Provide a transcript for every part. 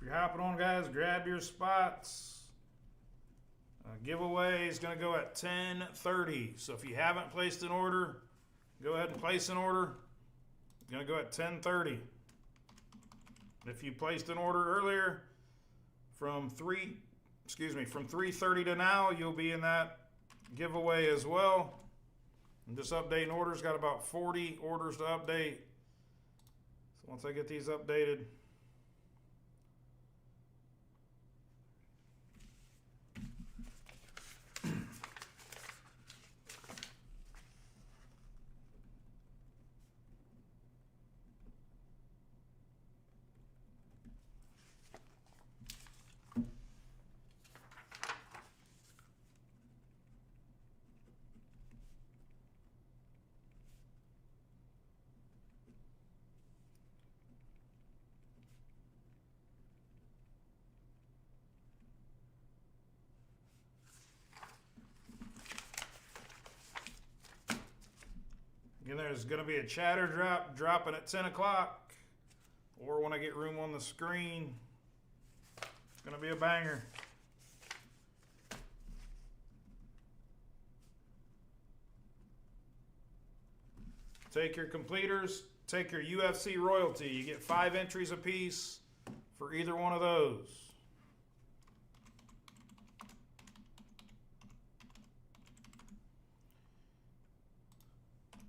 you're hopping on, guys, grab your spots. Giveaway is going to go at 10:30. So if you haven't placed an order, go ahead and place an order. It's going to go at 10:30. If you placed an order earlier from 3:30 to now, you'll be in that giveaway as well. I'm just updating orders. Got about 40 orders to update. So once I get these updated, again, there's going to be a chatter drop dropping at 10 o'clock, or when I get room on the screen. It's going to be a banger. Take your completers, take your UFC royalty. You get 5 entries apiece for either one of those.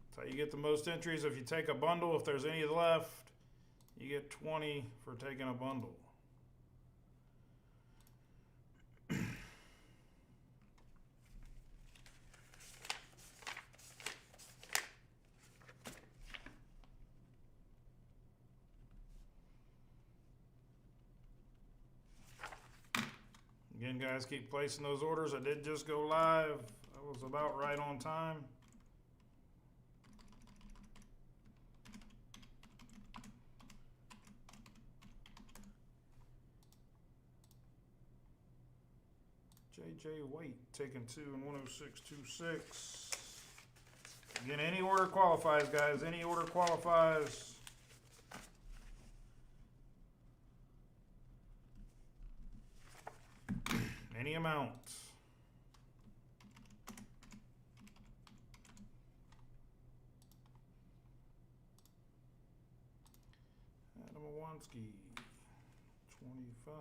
That's how you get the most entries. If you take a bundle, if there's any left, you get 20 for taking a bundle. Again, guys, keep placing those orders. I did just go live. I was about right on time. JJ White taking 2 and 106.26. Again, any order qualifies, guys. Any order qualifies. Any amount. Adam Awanski, 25.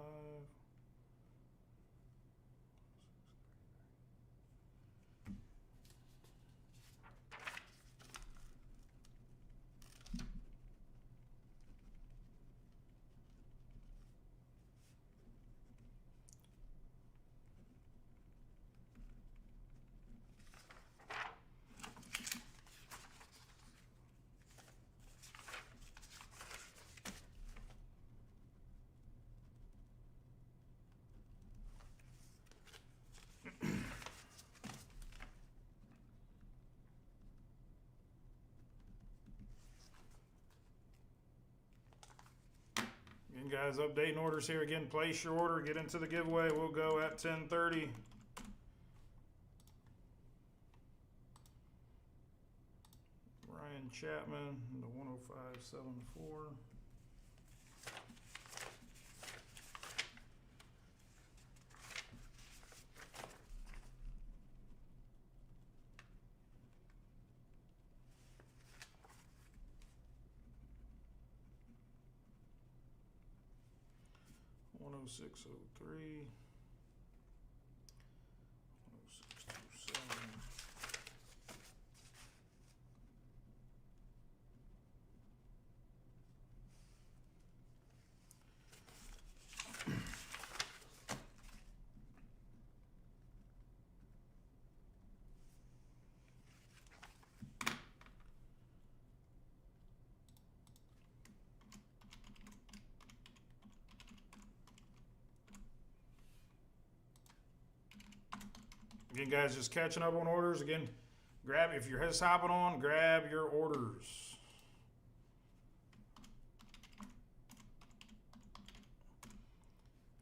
Again, guys, updating orders here. Again, place your order, get into the giveaway. We'll go at 10:30. Ryan Chapman, the 105.74. Oh 0603, 10627. Again, guys, just catching up on orders. Again, grab, if you're just hopping on, grab your orders.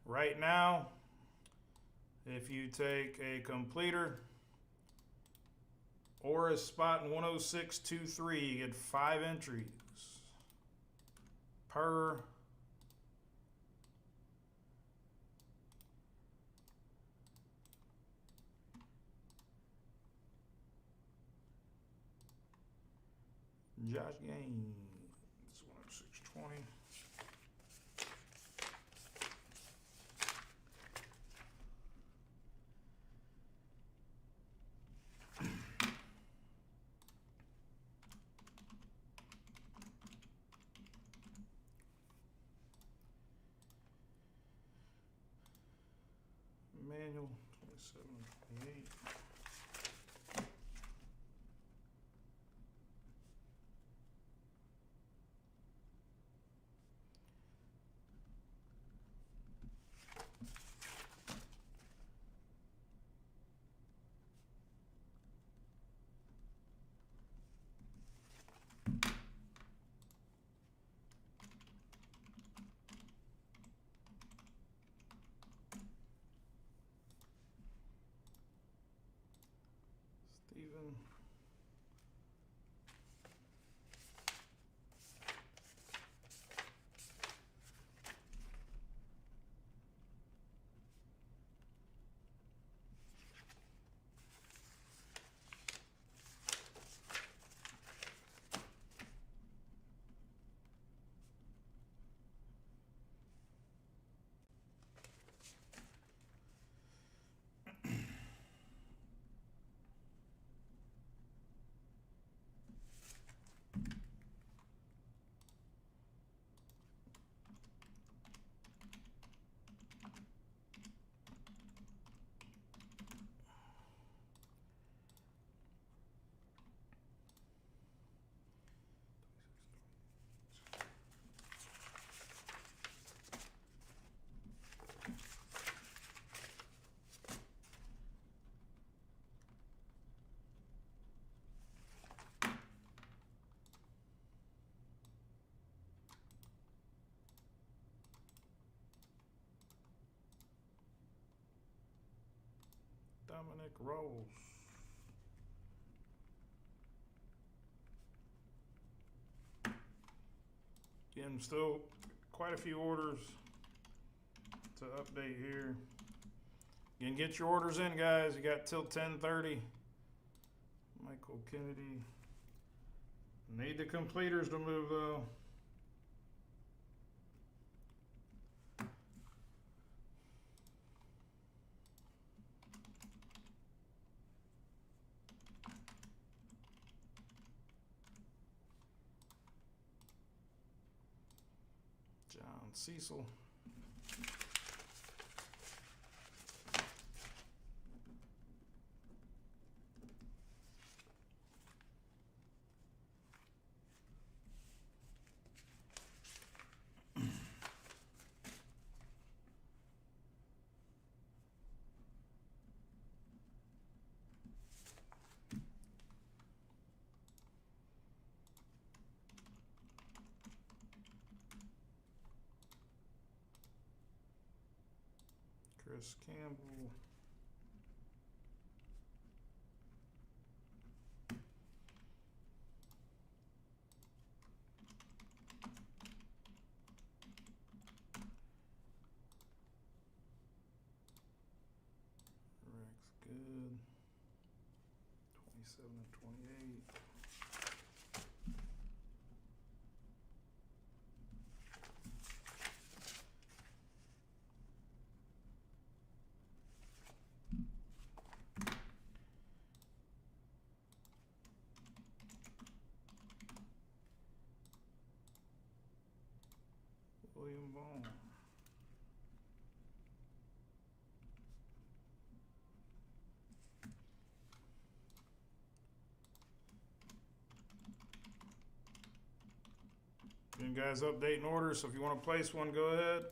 Right now, if you take a completer or a spot in 106.23, you get 5 entries per Josh Gaines. 106.20. Manual 27.28. Steven. Dominic Rose. Again, still quite a few orders to update here. Again, get your orders in, guys. You got till 10:30. Michael Kennedy. Need the completers to move, though. John Cecil. Chris Campbell. Rex Good. 27 and 28. William Vaughn. Again, guys, updating orders, so if you want to place one, go ahead.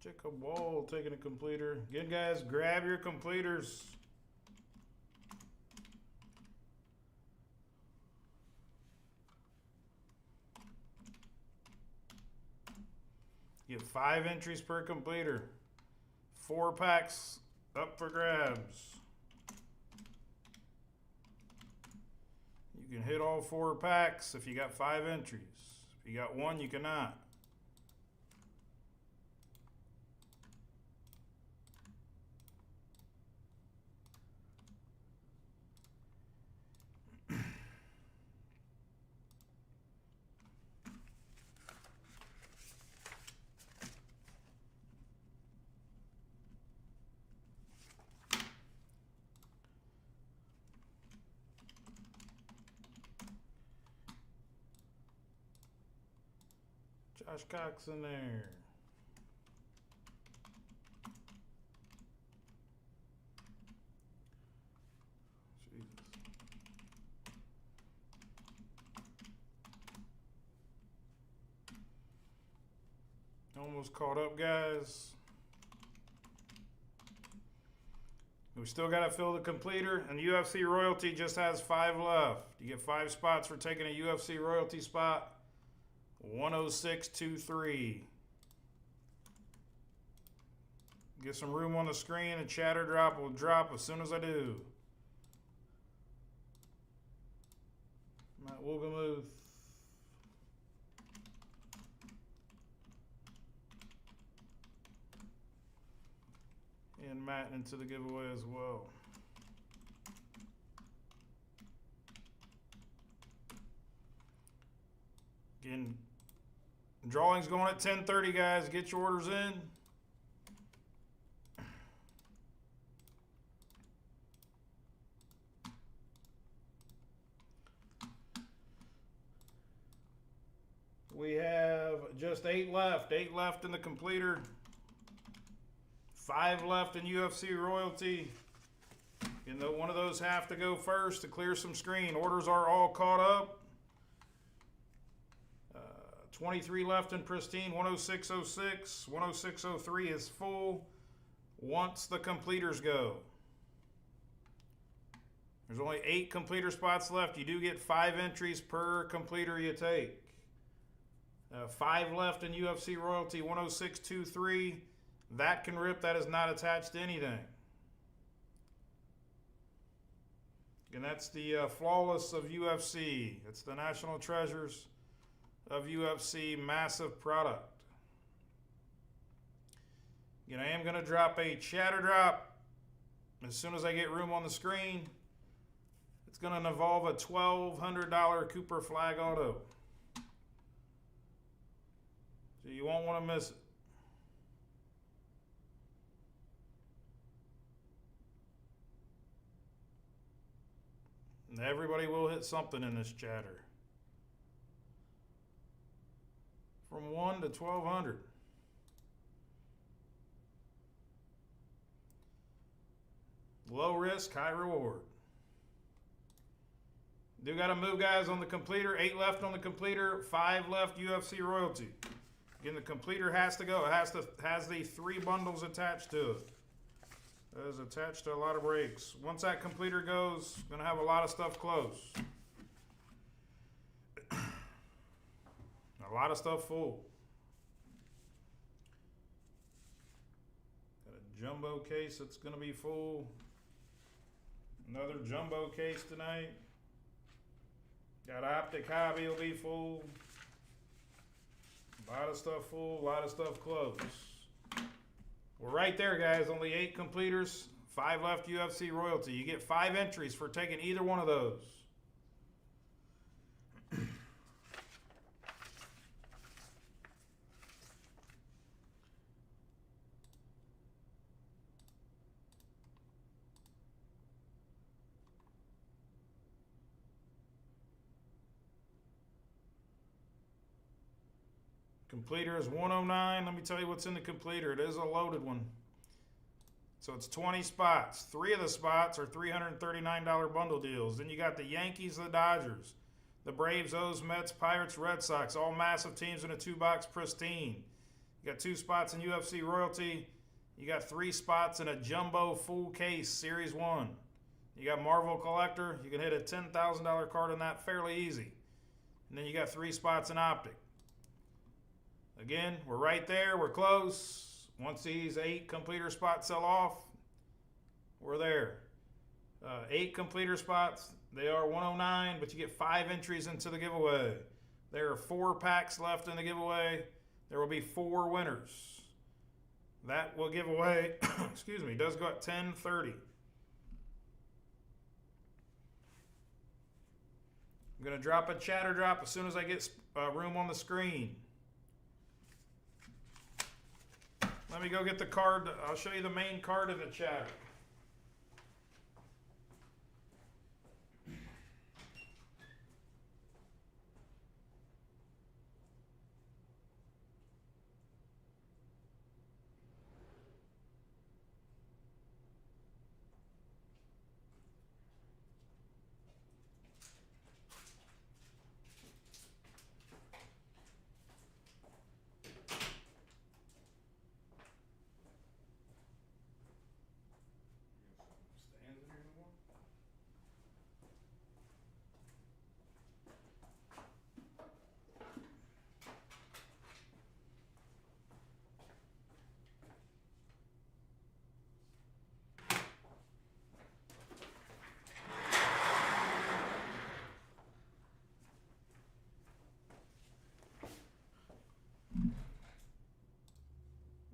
Jacob Wall taking a completer. Again, guys, grab your completers. You get 5 entries per completer. 4 packs up for grabs. You can hit all 4 packs if you got 5 entries. If you got 1, you cannot. Josh Cox in there. Jesus. Almost caught up, guys. We still got to fill the completer, and UFC Royalty just has 5 left. You get 5 spots for taking a UFC Royalty spot. 106.23. Get some room on the screen. A chatter drop will drop as soon as I do. Matt Wolgamuth. And Matt into the giveaway as well. Again, drawing's going at 10:30, guys. Get your orders in. We have just 8 left. 8 left in the completer. 5 left in UFC Royalty. And one of those have to go first to clear some screen. Orders are all caught up. 23 left in Pristine. 106.06. 106.03 is full once the completers go. There's only 8 completer spots left. You do get 5 entries per completer you take. 5 left in UFC Royalty. 106.23. That can rip. That is not attached to anything. And that's the Flawless of UFC. It's the National Treasures of UFC massive product. Again, I am going to drop a chatter drop as soon as I get room on the screen. It's going to involve a $1,200 Cooper Flag Auto. So you won't want to miss it. And everybody will hit something in this chatter. From 1 to 1,200. Low risk, high reward. Do got to move, guys, on the completer. 8 left on the completer. 5 left UFC Royalty. Again, the completer has to go. It has the 3 bundles attached to it. It is attached to a lot of breaks. Once that completer goes, going to have a lot of stuff close. A lot of stuff full. Got a jumbo case that's going to be full. Another jumbo case tonight. Got Optic Hobby will be full. A lot of stuff full, a lot of stuff close. We're right there, guys. Only 8 completers, 5 left UFC Royalty. You get 5 entries for taking either one of those. Completer is 109. Let me tell you what's in the completer. It is a loaded one. So it's 20 spots. 3 of the spots are $339 bundle deals. Then you got the Yankees, the Dodgers, the Braves, O's, Mets, Pirates, Red Sox. All massive teams in a 2-box Pristine. You You got 2 spots in UFC Royalty. You got 3 spots in a Jumbo Full Case Series 1. You got Marvel Collector. You can hit a $10,000 card on that fairly easy. And then you got 3 spots in Optic. Again, we're right there. We're close. Once these 8 completer spots sell off, we're there. 8 completer spots. They are 109, but you get 5 entries into the giveaway. There are 4 packs left in the giveaway. There will be 4 winners. That will give away, excuse me, does go at 10:30. I'm going to drop a chatter drop as soon as I get room on the screen. Let me go get the card. I'll show you the main card of the chatter.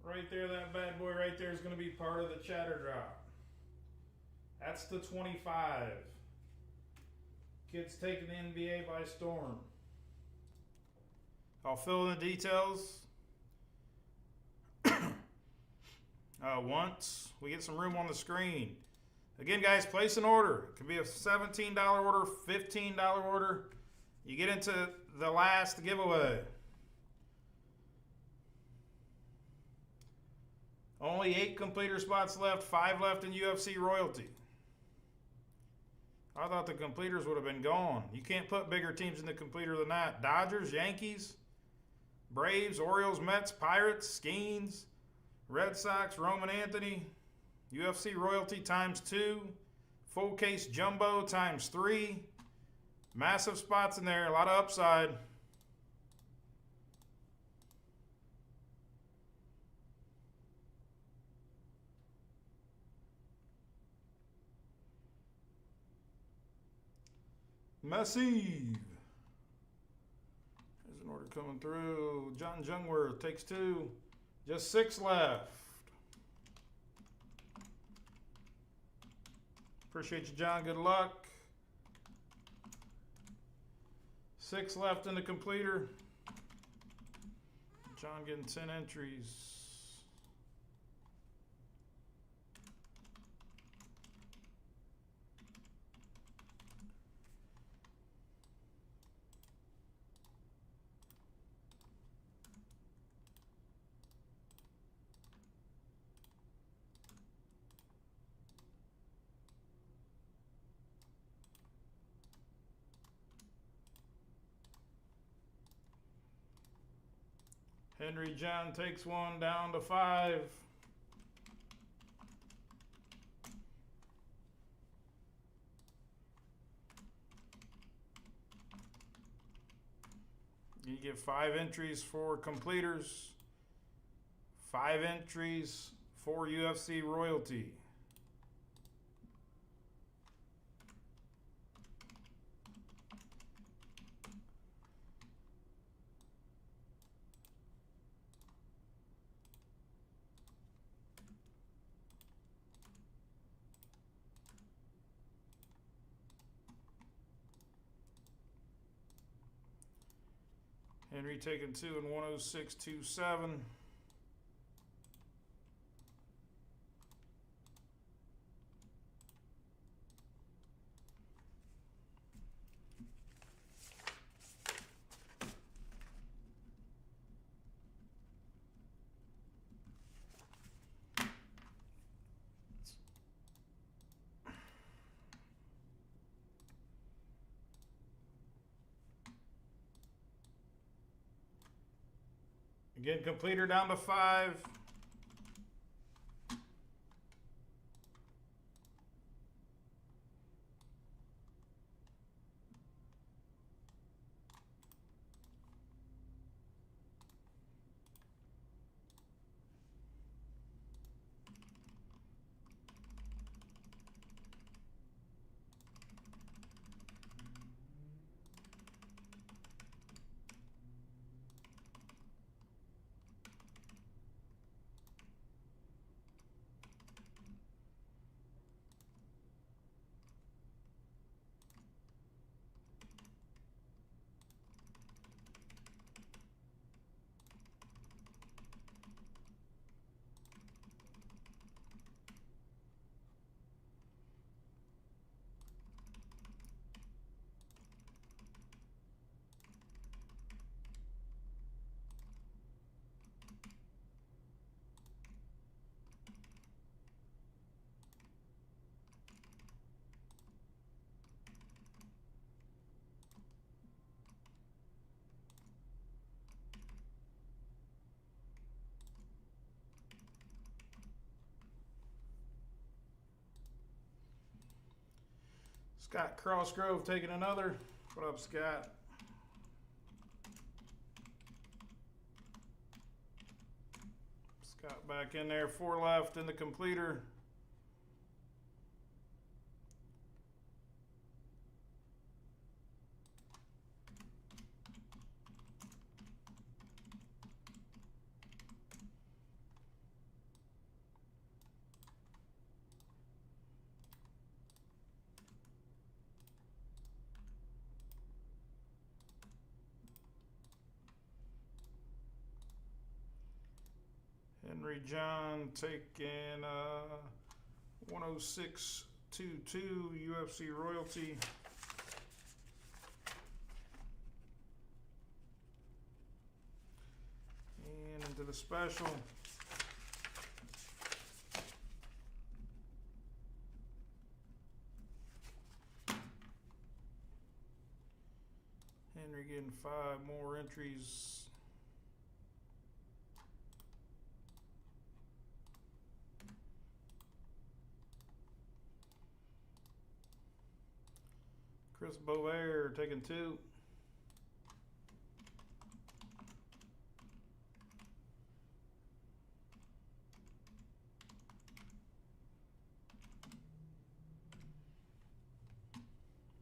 Right there, that bad boy right there is going to be part of the chatter drop. That's the 25. Kids taking the NBA by storm. I'll fill in the details once we get some room on the screen. Again, guys, place an order. It could be a $17 order, $15 order. You get into the last giveaway. Only 8 completer spots left, 5 left in UFC Royalty. I thought the completers would have been gone. You can't put bigger teams in the completer than that. Dodgers, Yankees, Braves, Orioles, Mets, Pirates, Skeens, Red Sox, Roman Anthony, UFC Royalty times 2, Full Case Jumbo times 3. Massive spots in there, a lot of upside. Massive. There's an order coming through. John Jungwirth takes 2. Just 6 left. Appreciate you, John. Good luck. 6 left in the completer. John getting 10 entries. Henry John takes 1 down to 5. You get 5 entries for completers, 5 entries for UFC Royalty. Henry taking 2 and 106.27. Again, completer down to 5. Scott Crossgrove taking another. What up, Scott? Scott back in there. 4 left in the completer. Henry John taking 10622 UFC royalty. And into the special. Henry getting 5 more entries. Chris Bovair taking 2.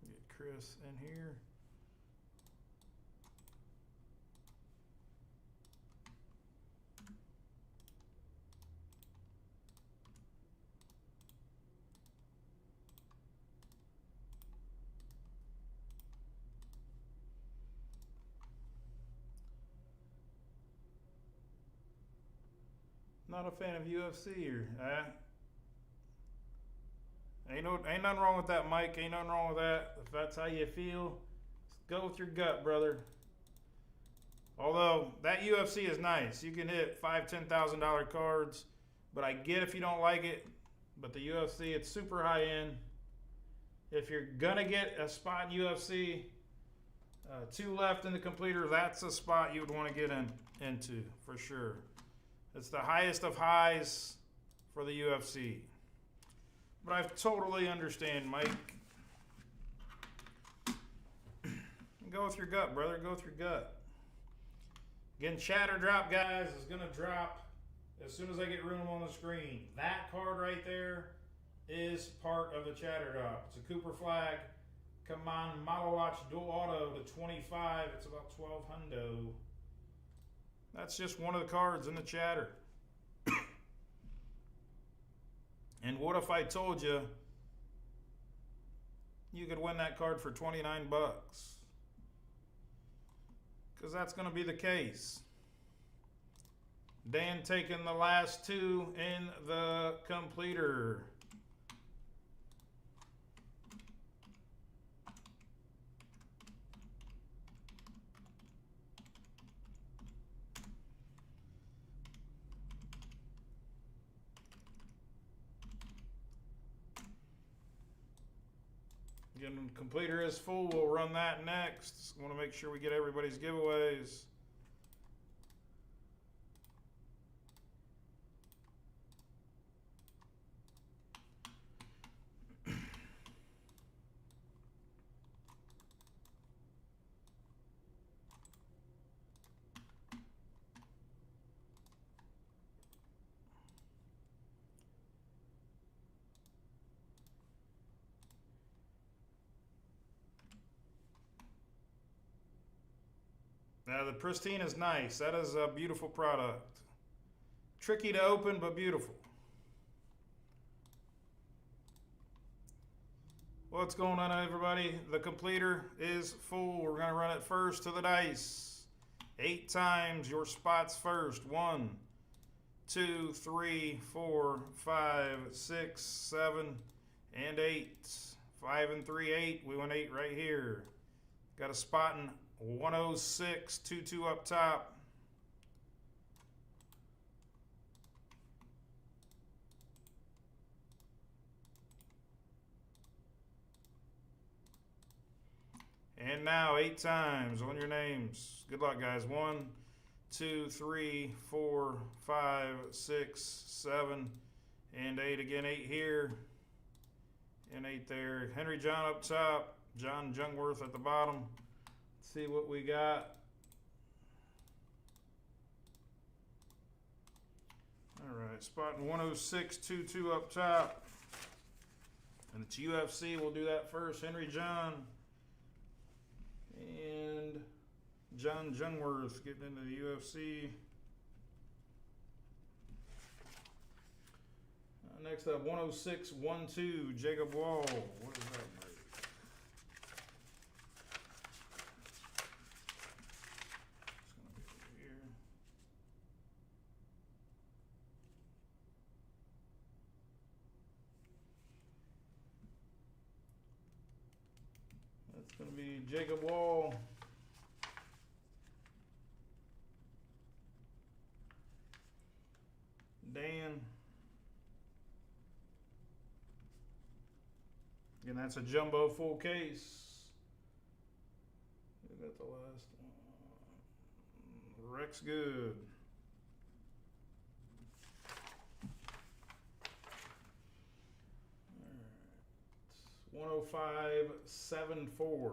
Get Chris in here. Not a fan of UFC or ain't nothing wrong with that, Mike. Ain't nothing wrong with that. If that's how you feel, go with your gut, brother. Although that UFC is nice, you can hit $5,000-$10,000 cards, but I get if you don't like it. But the UFC, it's super high end. If you're gonna get a spot in UFC, 2 left in the completer, that's a spot you would want to get into for sure. It's the highest of highs for the UFC. But I totally understand, Mike. Go with your gut, brother. Go with your gut. Again, chatter drop, guys, is going to drop as soon as I get room on the screen. That card right there is part of the chatter drop. It's a Cooper flag. Come on, Model Watch Dual Auto to 25. It's about 12 hundo. That's just one of the cards in the chatter. And what if I told you you could win that card for 29 bucks? Because that's going to be the case. Dan taking the last 2 in the completer. Again, completer is full. We'll run that next. Want to make sure we get everybody's giveaways. The pristine is nice. That is a beautiful product. Tricky to open, but beautiful. What's going on, everybody? The completer is full. We're going to run it first to the dice. 8 times, your spots first. 1, 2, 3, 4, 5, 6, 7, and 8. 5 and 3, 8. We went 8 right here. Got a spot in 106, 2 up top. And now 8 times on your names. Good luck, guys. 1, 2, 3, 4, 5, 6, 7, and 8. Again, 8 here and 8 there. Henry John up top. John Jungworth at the bottom. Let's see what we got. All right, spot in 106, 2 up top. And it's UFC. We'll do that first. Henry John and John Jungworth getting into the UFC. Next up, 106, 1-2, Jacob Wall. What is that break? It's going to be over here. That's going to be Jacob Wall. Dan. Again, that's a jumbo full case. We got the last one. Rex Good. All right. 105.74.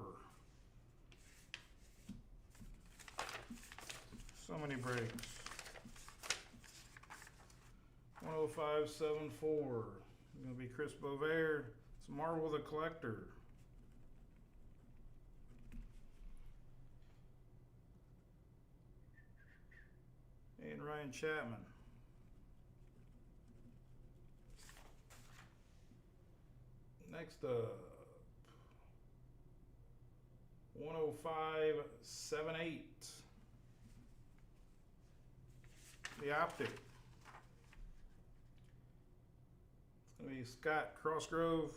So many breaks. 105.74. Going to be Chris Bovair. It's Marvel the Collector. And Ryan Chapman. Next up, 105.78. The Optic. It's going to be Scott Crossgrove.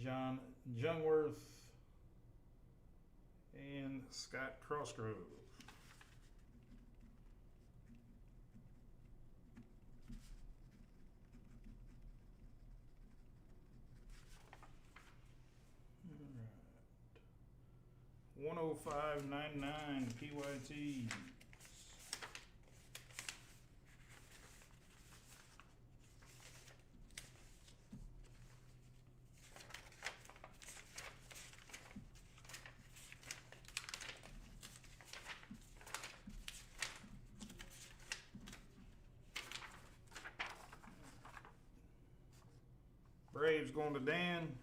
John Jungworth and Scott Crossgrove. All right. 105.99 PYT. Braves going to Dan.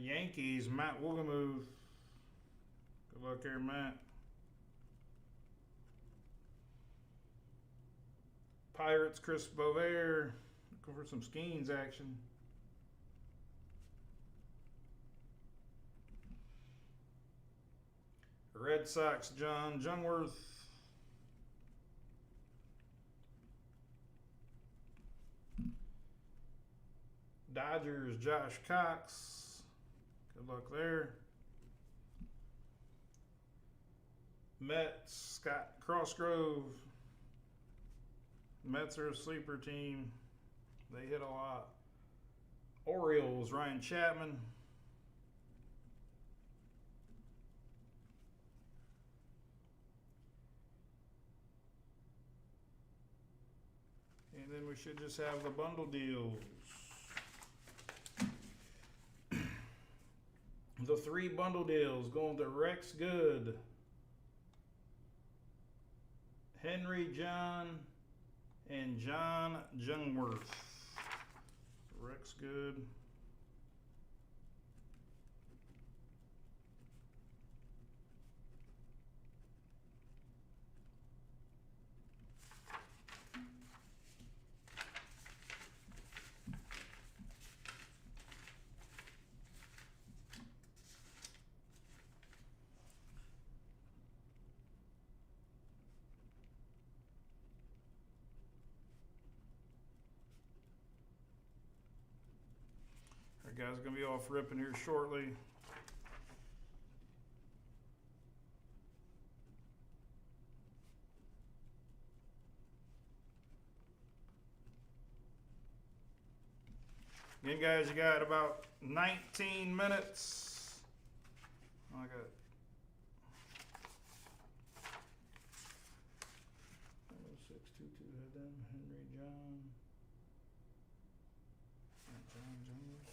Yankees, Matt Woolgamuth. Good luck there, Matt. Pirates, Chris Bovair. Looking for some Skeens action. Red Sox, John Jungworth. Dodgers, Josh Cox. Good luck there. Mets, Scott Crossgrove. Mets are a sleeper team. They hit a lot. Orioles, Ryan Chapman. And then we should just have the bundle deals. The 3 bundle deals going to Rex Good. Henry John and John Jungworth. Rex good. Our guy's gonna be off ripping here shortly. Again, guys, you got about 19 minutes. I got 622 had them. Henry John. John Jungworth.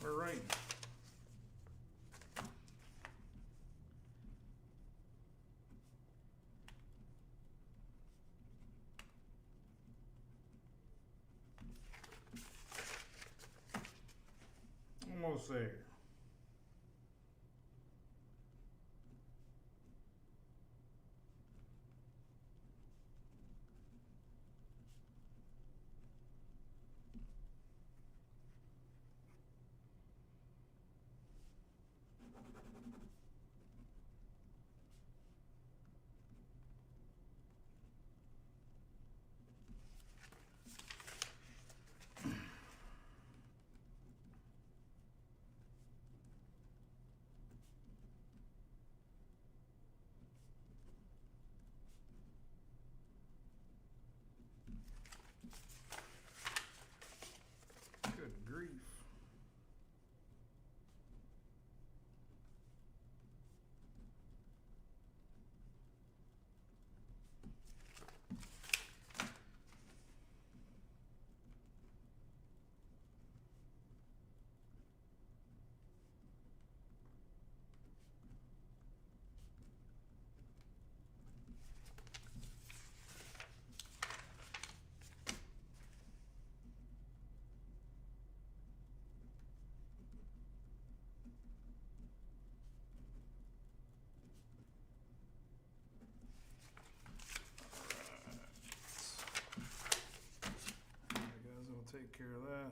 All right. Almost there. Good grief. Take care of that.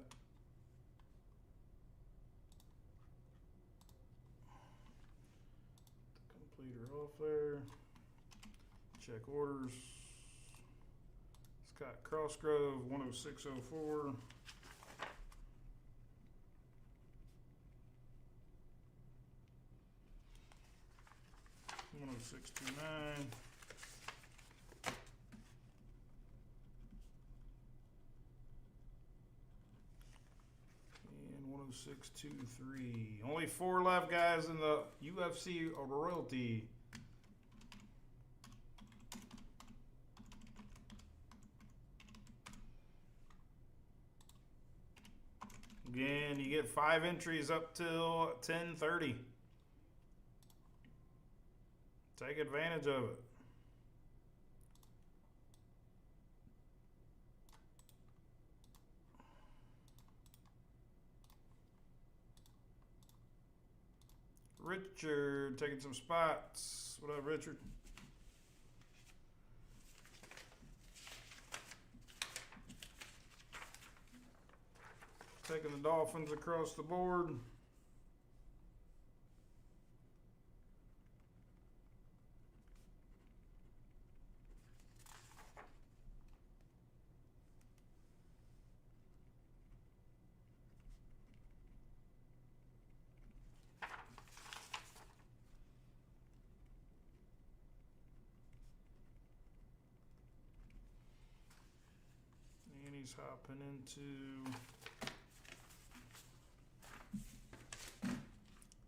The completer off there. Check orders. Scott Crossgrove, 10604. $106.29. And 106.23. Only 4 left, guys, in the UFC royalty. Again, you get 5 entries up till 10:30. Take advantage of it. Richard taking some spots. What up, Richard? Taking the Dolphins across the board. And he's hopping into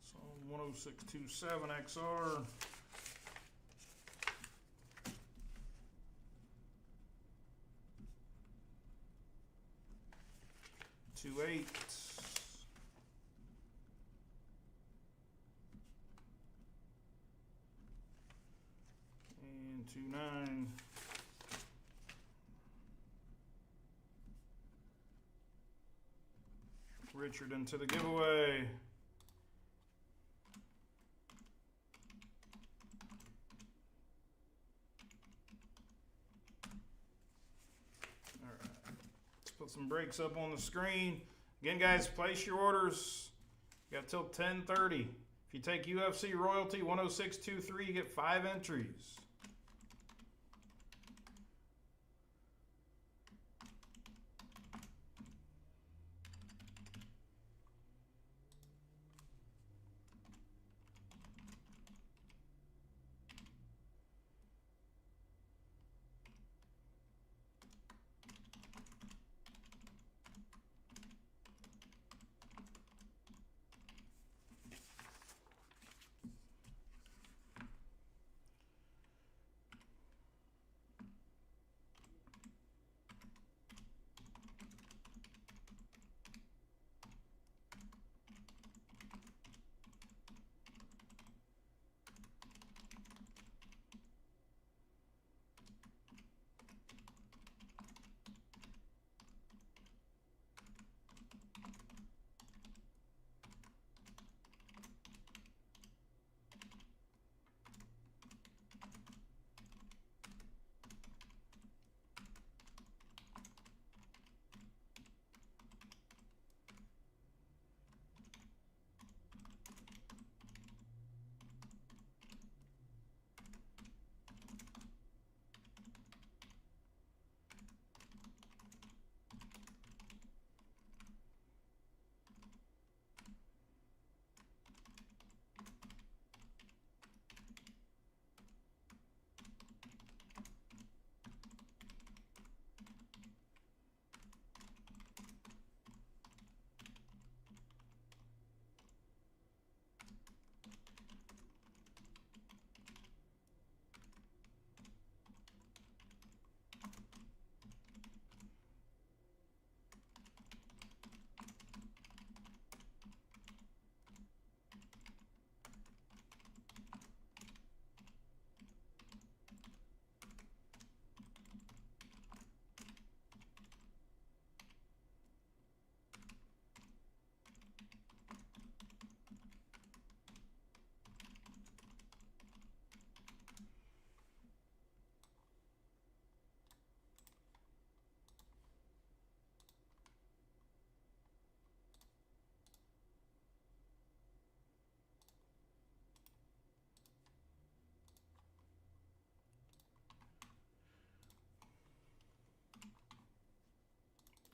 some 10627 XR. Two 8. And 2 9. Richard into the giveaway. All right. Let's put some breaks up on the screen. Again, guys, place your orders. You got till 10:30. If you take UFC Royalty 10623, you get 5 entries.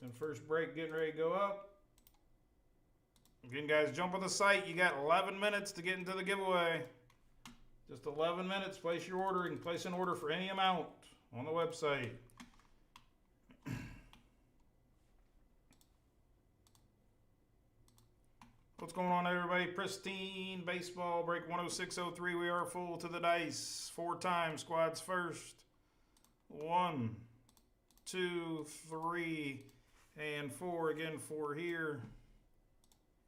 And first break getting ready to go up. Again, guys, jump on the site. You got 11 minutes to get into the giveaway. Just 11 minutes. Place your order. You can place an order for any amount on the website. What's going on, everybody? Pristine Baseball Break 10603. We are full to the dice. 4 times. Squads first. 1, 2, 3, and 4. Again, 4 here.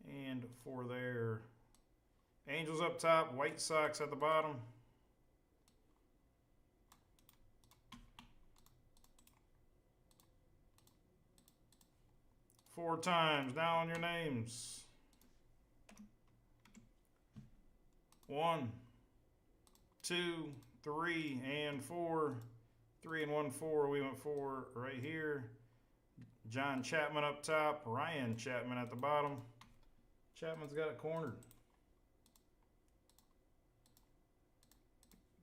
And 4 there. Angels up top. White Sox at the bottom. Four times. Now on your names. 1, 2, 3, and 4. 3 and 1, 4. We went 4 right here. John Chapman up top, Ryan Chapman at the bottom. Chapman's got it cornered.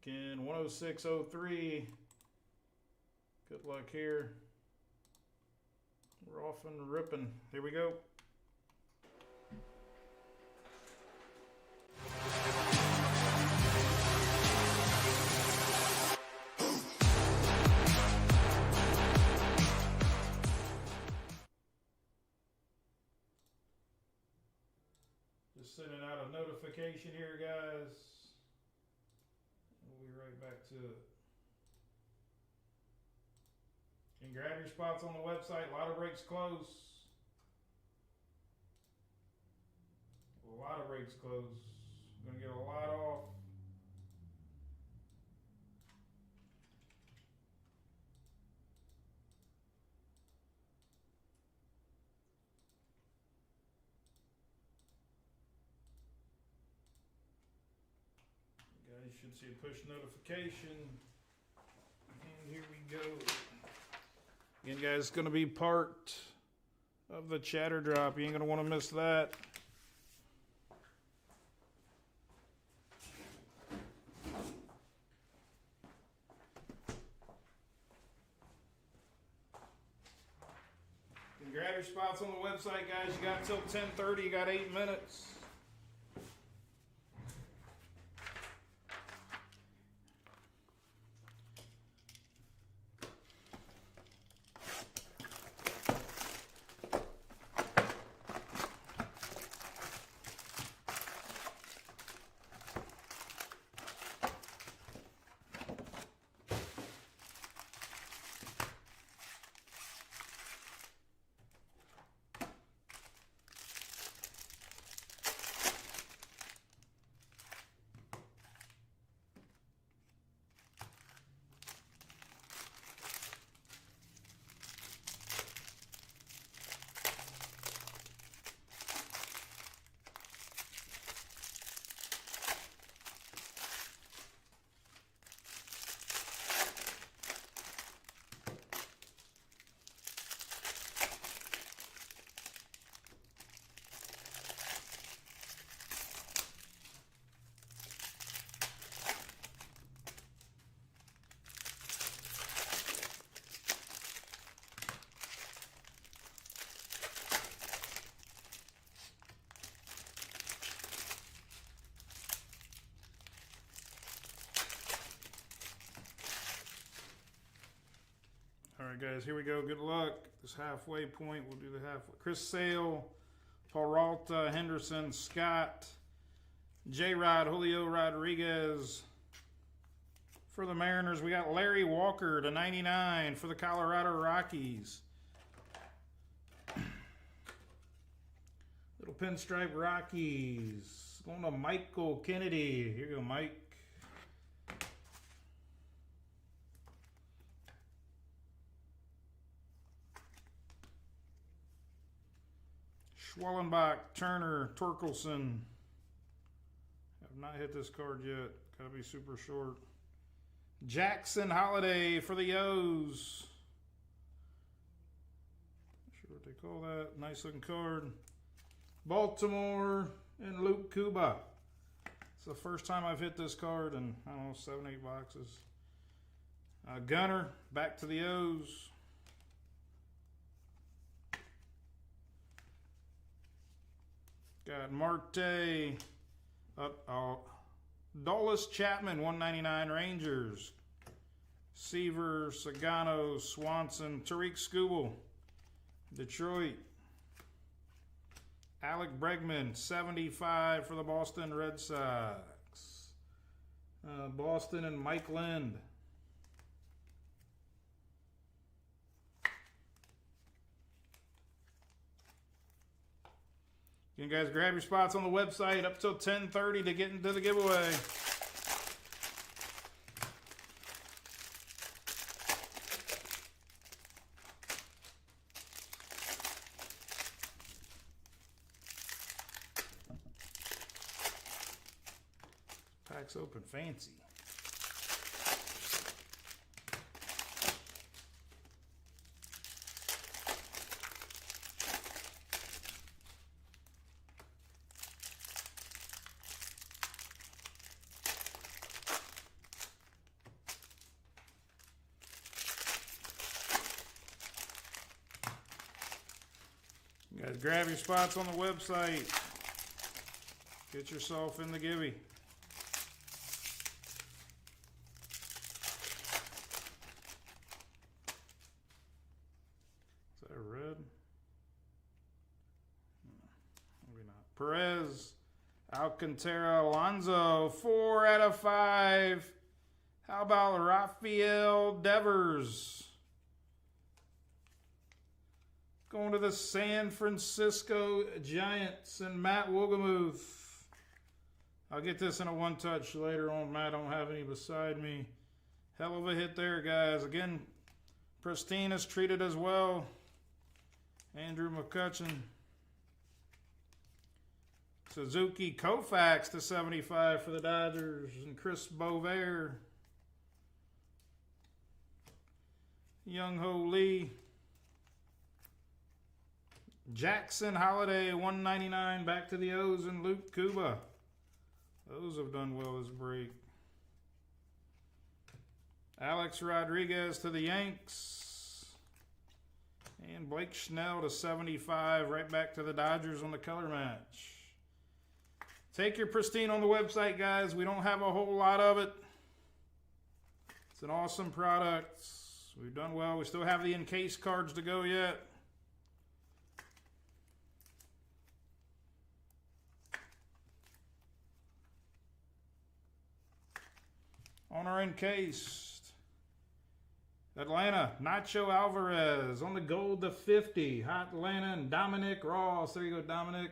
Again, 106.03. Good luck here. We're off and ripping. Here we go. Just sending out a notification here, guys. We'll be right back to it. You can grab your spots on the website. A lot of breaks close. A lot of breaks close. We're going to get a lot off. You guys should see a push notification. And here we go. Again, guys, it's going to be part of the chatter drop. You ain't going to want to miss that. You can grab your spots on the website, guys. You got till 10:30. You got 8 minutes. All right, guys, here we go. Good luck. This halfway point, we'll do the halfway. Chris Sale, Peralta, Henderson, Scott, J-Rod, Julio Rodriguez. For the Mariners, we got Larry Walker to 99 for the Colorado Rockies. Little pinstripe Rockies. Going to Michael Kennedy. Here you go, Mike. Schwellenbach, Turner, Torkelson. Have not hit this card yet. Gotta be super short. Jackson Holiday for the O's. Not sure what they call that. Nice looking card. Baltimore and Luke Cuba. It's the first time I've hit this card in, I don't know, 7, 8 boxes. Gunner, back to the O's. Got Marte, Dulles Chapman, 199 Rangers. Seaver, Sagano, Swanson, Tariq Skubal, Detroit. Alec Bregman, 75 for the Boston Red Sox. Boston and Mike Lind. You guys grab your spots on the website up till 10:30 to get into the giveaway. Packs open fancy. Guys, grab your spots on the website. Get yourself in the Givy. Is that a red? Maybe not. Perez, Alcantara, Alonso, 4 out of 5. How about Rafael Devers? Going to the San Francisco Giants and Matt Wogemuth. I'll get this in a one-touch later on. Matt, I don't have any beside me. Hell of a hit there, guys. Again, pristine is treated as well. Andrew McCutcheon. Suzuki Koufax to 75 for the Dodgers. And Chris Bovair. Young Ho Lee. Jackson Holiday, 199, back to the O's, and Luke Cuba. Those have done well this break. Alex Rodriguez to the Yanks. And Blake Schnell to 75, right back to the Dodgers on the color match. Take your pristine on the website, guys. We don't have a whole lot of it. It's an awesome product. We've done well. We still have the encased cards to go yet. On our encased, Atlanta, Nacho Alvarez. On the gold, the 50. Hot Atlanta and Dominic Ross. There you go, Dominic.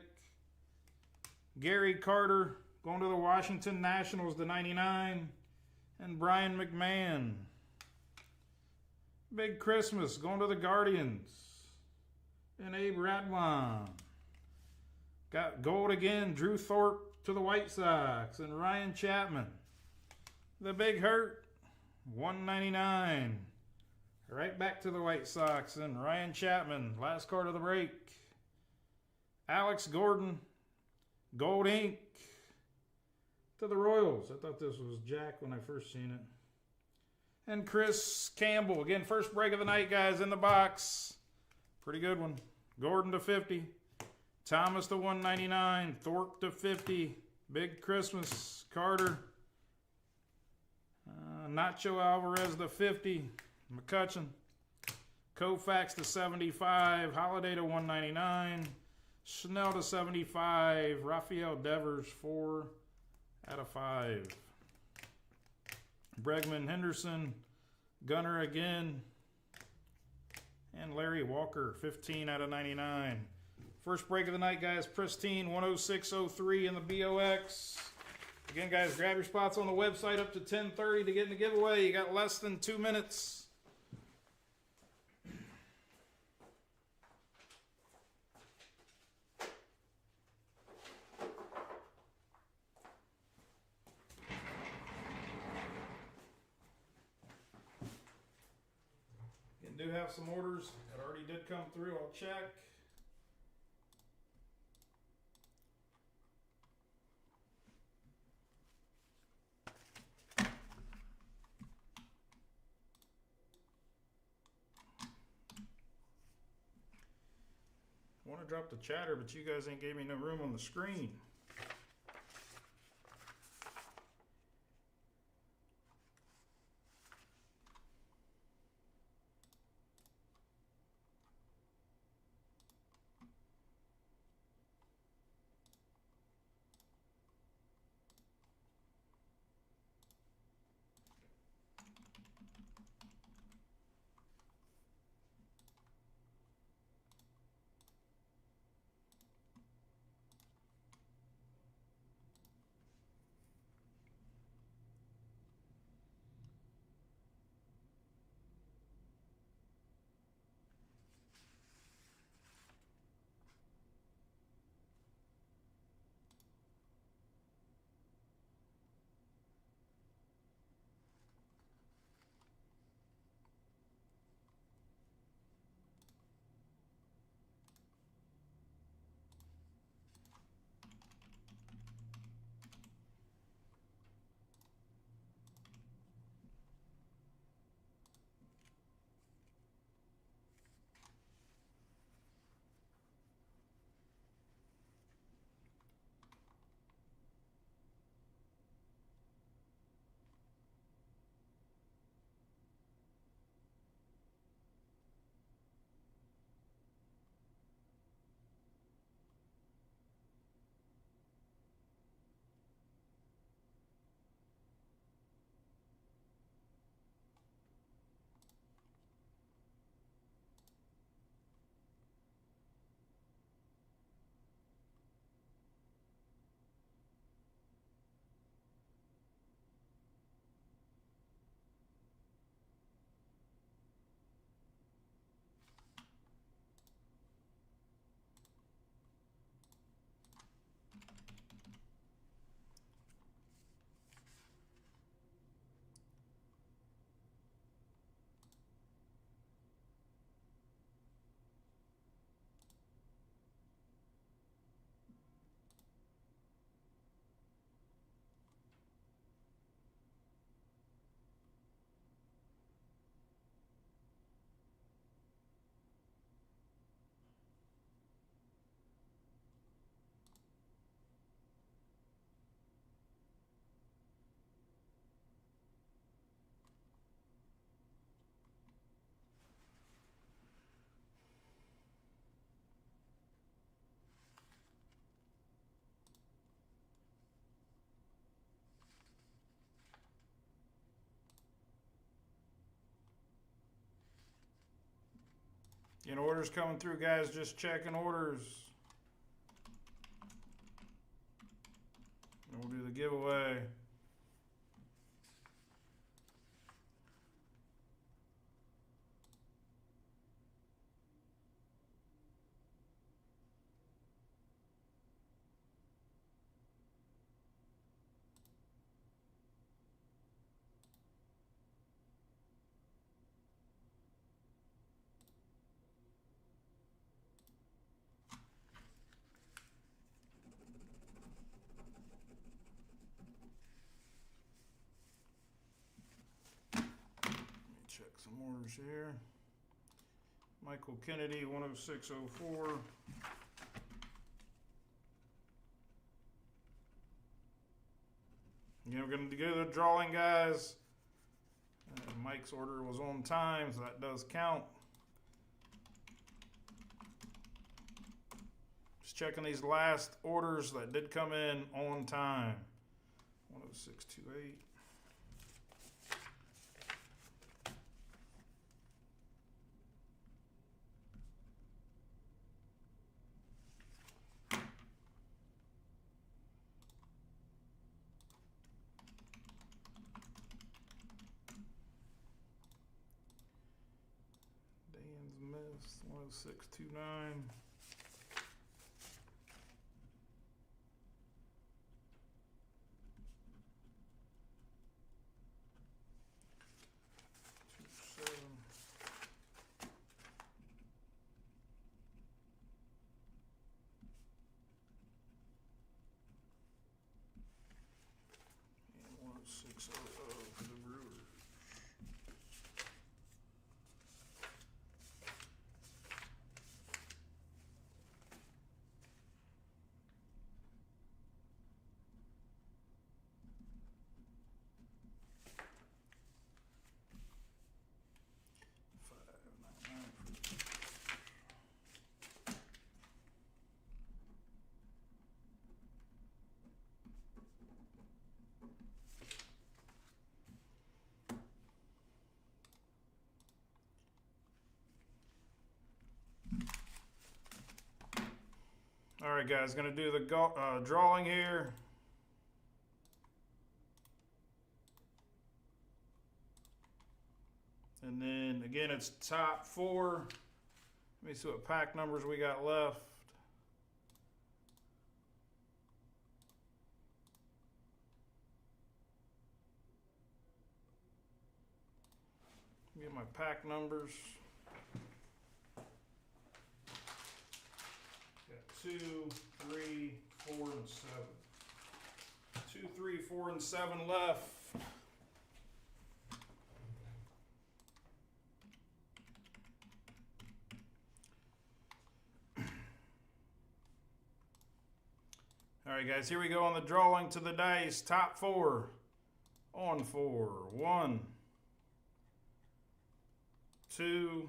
Gary Carter going to the Washington Nationals, the 99. And Brian McMahon. Big Christmas going to the Guardians. And Abe Radwan. Got gold again, Drew Thorpe to the White Sox. And Ryan Chapman. The Big Hurt, 199. Right back to the White Sox and Ryan Chapman, last card of the break. Alex Gordon, gold ink to the Royals. I thought this was Jack when I first seen it. And Chris Campbell, again, first break of the night, guys, in the box. Pretty good one. Gordon to 50. Thomas to 199. Thorpe to 50. Big Christmas. Carter. Nacho Alvarez to 50. McCutcheon. Koufax to 75. Holiday to 199. Schnell to 75. Rafael Devers, 4 out of 5. Bregman Henderson. Gunner again. And Larry Walker, 15 out of 99. First break of the night, guys. Pristine, 106.03 in the BOX. Again, guys, grab your spots on the website up to 10:30 to get in the giveaway. You got less than 2 minutes. Again, do have some orders that already did come through. I'll check. I want to drop the chatter, but you guys ain't gave me no room on the screen. Again, orders coming through, guys. Just checking orders. And we'll do the giveaway. Check some orders here. Michael Kennedy, 10604. Again, we're going to do the drawing, guys. Mike's order was on time, so that does count. Just checking these last orders that did come in on time. 10628. Dan's missed. 10629. And 10600 for the Brewers. All right, guys, gonna do the drawing here. And then again, it's top 4. Let me see what pack numbers we got left. Get my pack numbers. Got 2, 3, 4, and 7. 2, 3, 4, and 7 left. All right, guys, here we go on the drawing to the dice. Top 4. On 4. 1, 2,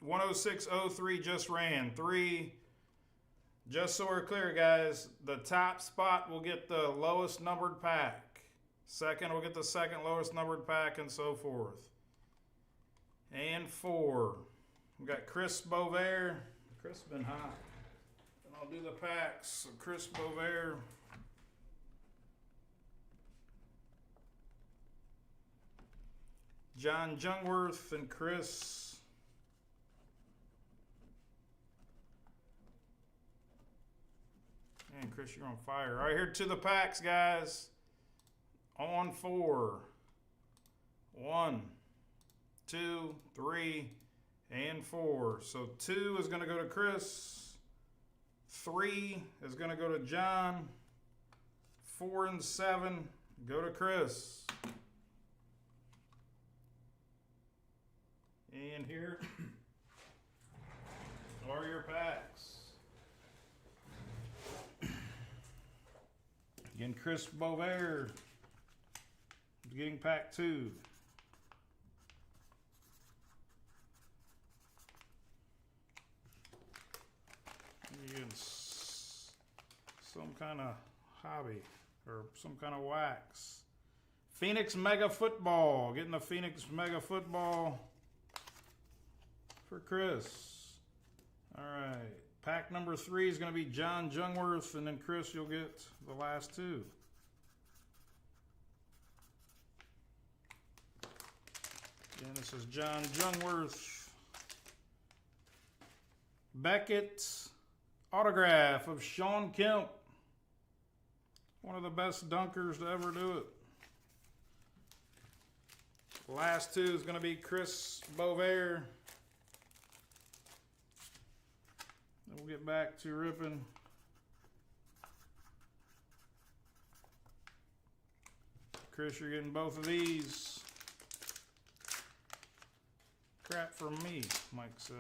10603 just ran. 3. Just so we're clear, guys, the top spot will get the lowest numbered pack. Second will get the second lowest numbered pack, and so forth. And 4. We got Chris Bovair. Chris has been hot. And I'll do the packs. So Chris Bovair. John Jungworth and Chris. Man, Chris, you're on fire. All right, here to the packs, guys. On 4. 1, 2, 3, and 4. So 2 is going to go to Chris. 3 is going to go to John. 4 and 7 go to Chris. And here are your packs. Again, Chris Bovair is getting pack 2. Again, some kind of hobby or some kind of wax. Phoenix Mega Football. Getting the Phoenix Mega Football for Chris. All right. Pack number 3 is going to be John Jungworth, and then Chris, you'll get the last 2. Again, this is John Jungworth. Beckett autograph of Sean Kemp. One of the best dunkers to ever do it. Last 2 is going to be Chris Bovair. Then we'll get back to ripping. Chris, you're getting both of these. Crap from me, Mike says.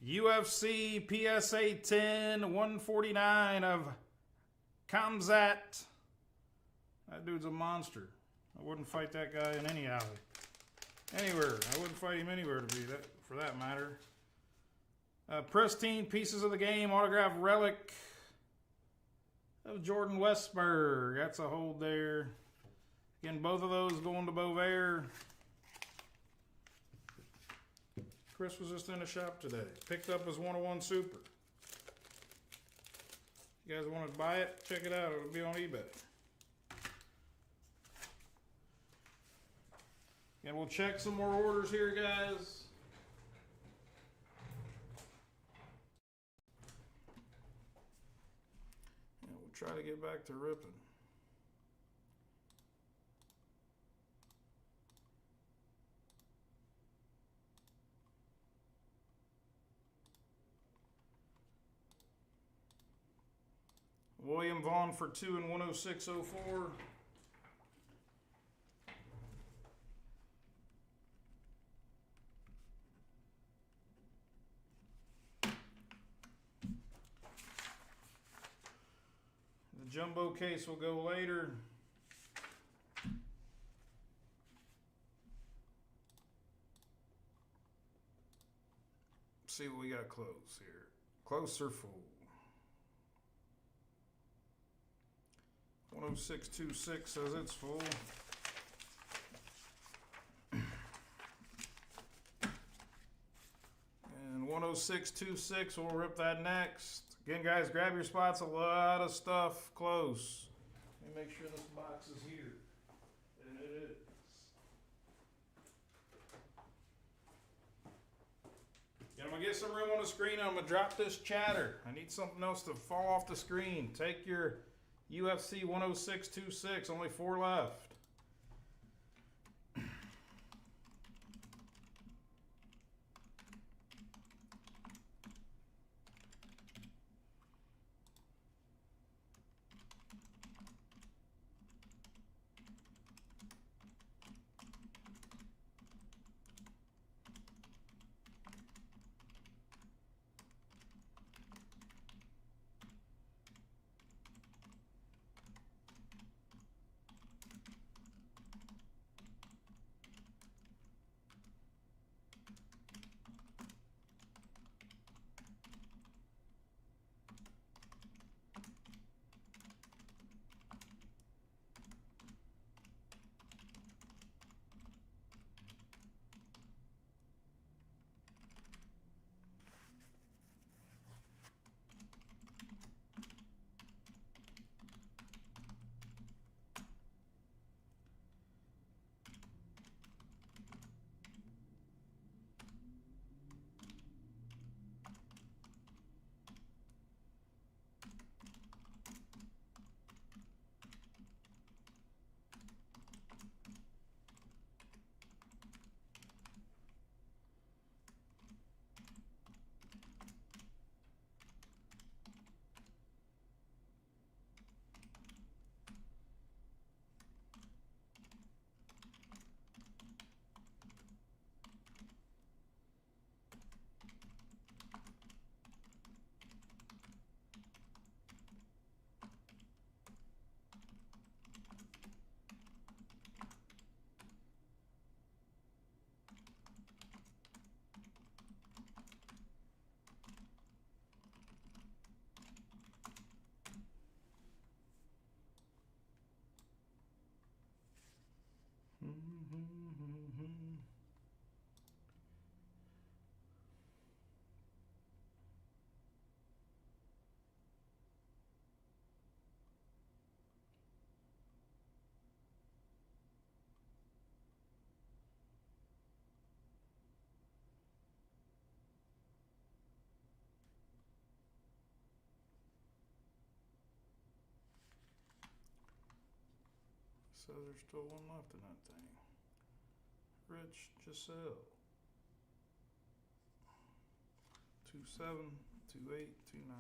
UFC PSA 10 149 of Kamzat. That dude's a monster. I wouldn't fight that guy in any alley. Anywhere. I wouldn't fight him anywhere to be that, for that matter. Pristine Pieces of the Game autograph relic of Jordan Westberg. That's a hold there. Again, both of those going to Bovair. Chris was just in the shop today. Picked up his 101 Super. You guys want to buy it? Check it out. It'll be on eBay. And we'll check some more orders here, guys. And we'll try to get back to ripping. William Vaughn for 2 and 106.04. The jumbo case will go later. See what we got close here. Close or full? 106.26 says it's full. And 106.26, we'll rip that next. Again, guys, grab your spots. A lot of stuff close. Let me make sure this box is here. And it is. And I'm going to get some room on the screen. I'm going to drop this chatter. I need something else to fall off the screen. Take your UFC 106.26, only 4 left. says there's still one left in that thing. Rich Giselle. 272829.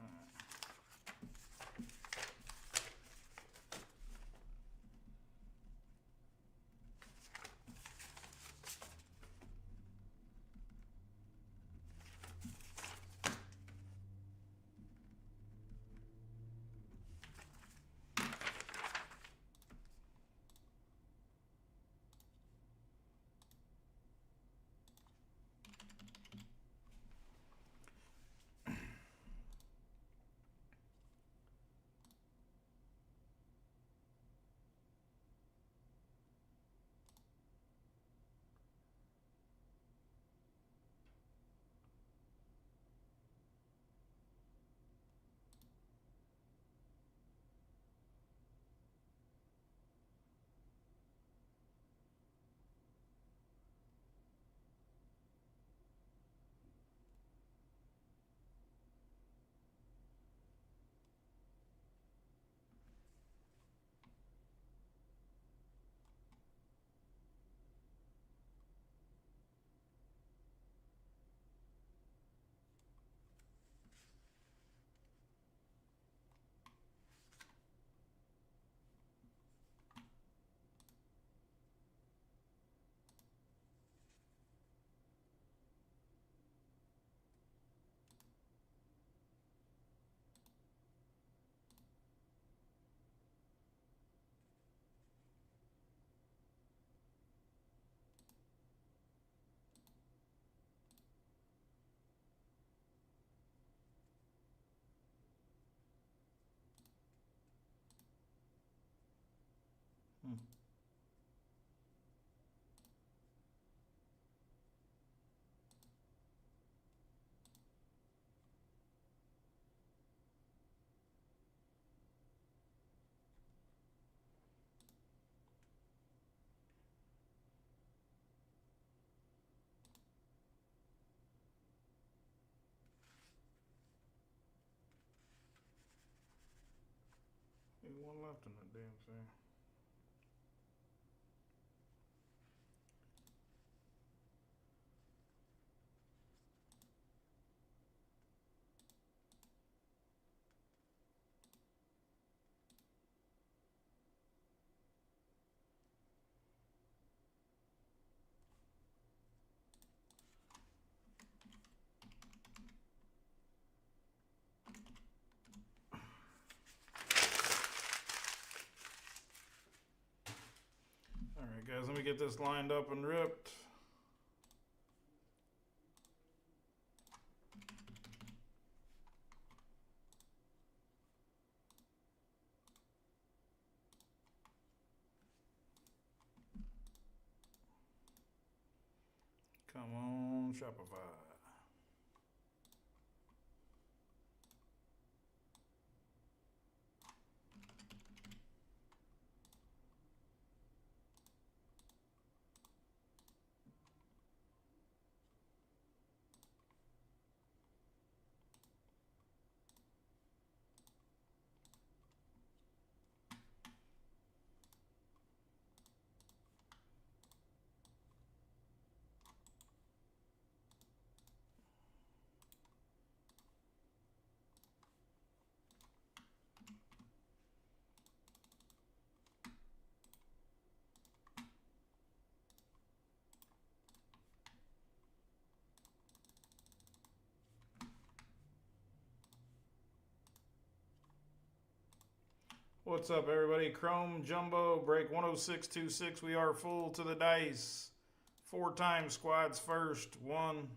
Ain't one left in that damn thing. Alright guys, let me get this lined up and ripped. Come on, Shopify. What's up, everybody? Chrome Jumbo break 10626. We are full to the dice. 4 times squads first. 1,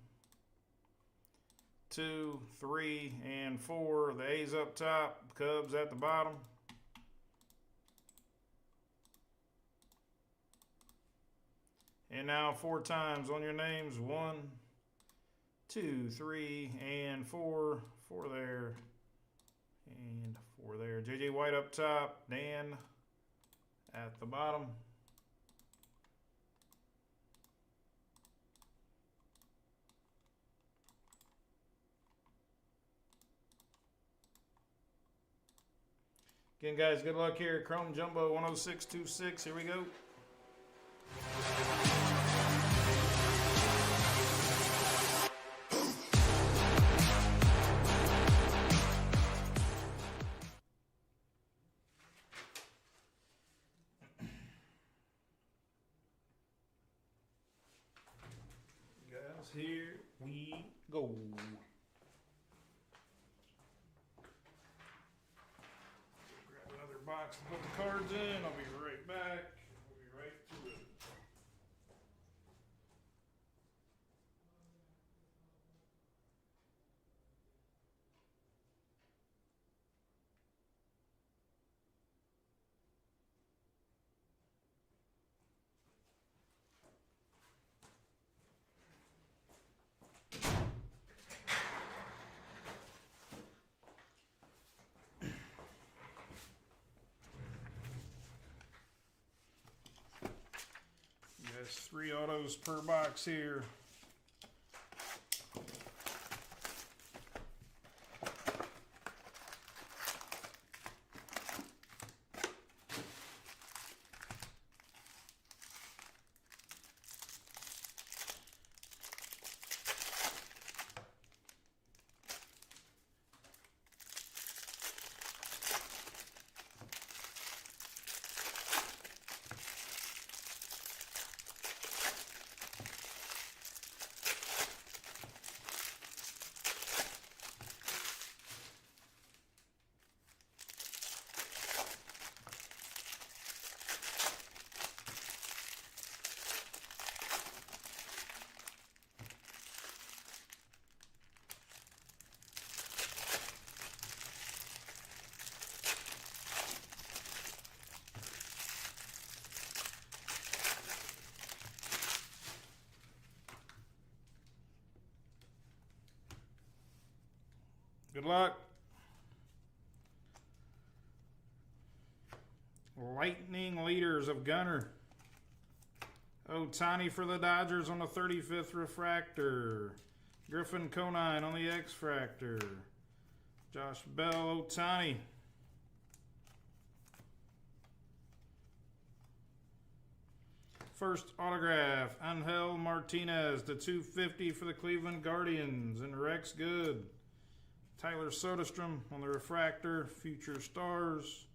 2, 3, and 4. The A's up top, Cubs at the bottom. And now 4 times on your names. 1, 2, 3, and 4. 4 there. And 4 there. JJ White up top. Dan at the bottom. Again, guys, good luck here. Chrome Jumbo 10626. Here we go. Guys, here we go. Grab another box to put the cards in. I'll be right back. We'll be right to it. There's 3 autos per box here. Good luck. Lightning Leaders of Gunner. Ohtani for the Dodgers on the 35th refractor. Griffin Conine on the X-Fractor. Josh Bell, Ohtani. First autograph, Angel Martinez, the 250 for the Cleveland Guardians, and Rex Good. Tyler Soderstrom on the refractor, Future Stars.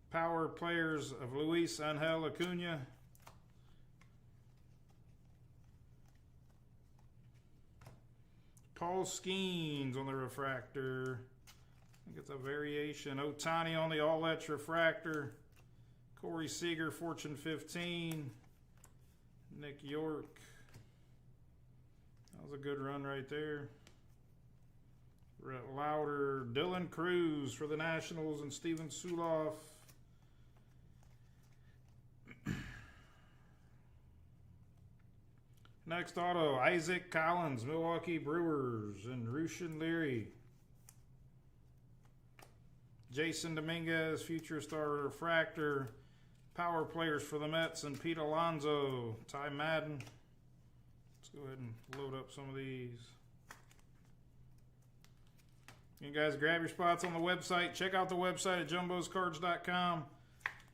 Power players of Luis Angel Acuna. Paul Skeens on the refractor. I think it's a variation. Ohtani on the all-etch refractor. Corey Seager, Fortune 15. Nick York. That was a good run right there. Rhett Lauder. Dylan Cruz for the Nationals and Steven Suloff. Next auto, Isaac Collins, Milwaukee Brewers, and Rushin Leary. Jason Dominguez, Future Star Refractor. Power players for the Mets and Pete Alonso, Ty Madden. Let's go ahead and load up some of these. You guys grab your spots on the website. Check out the website at jumboscards.com.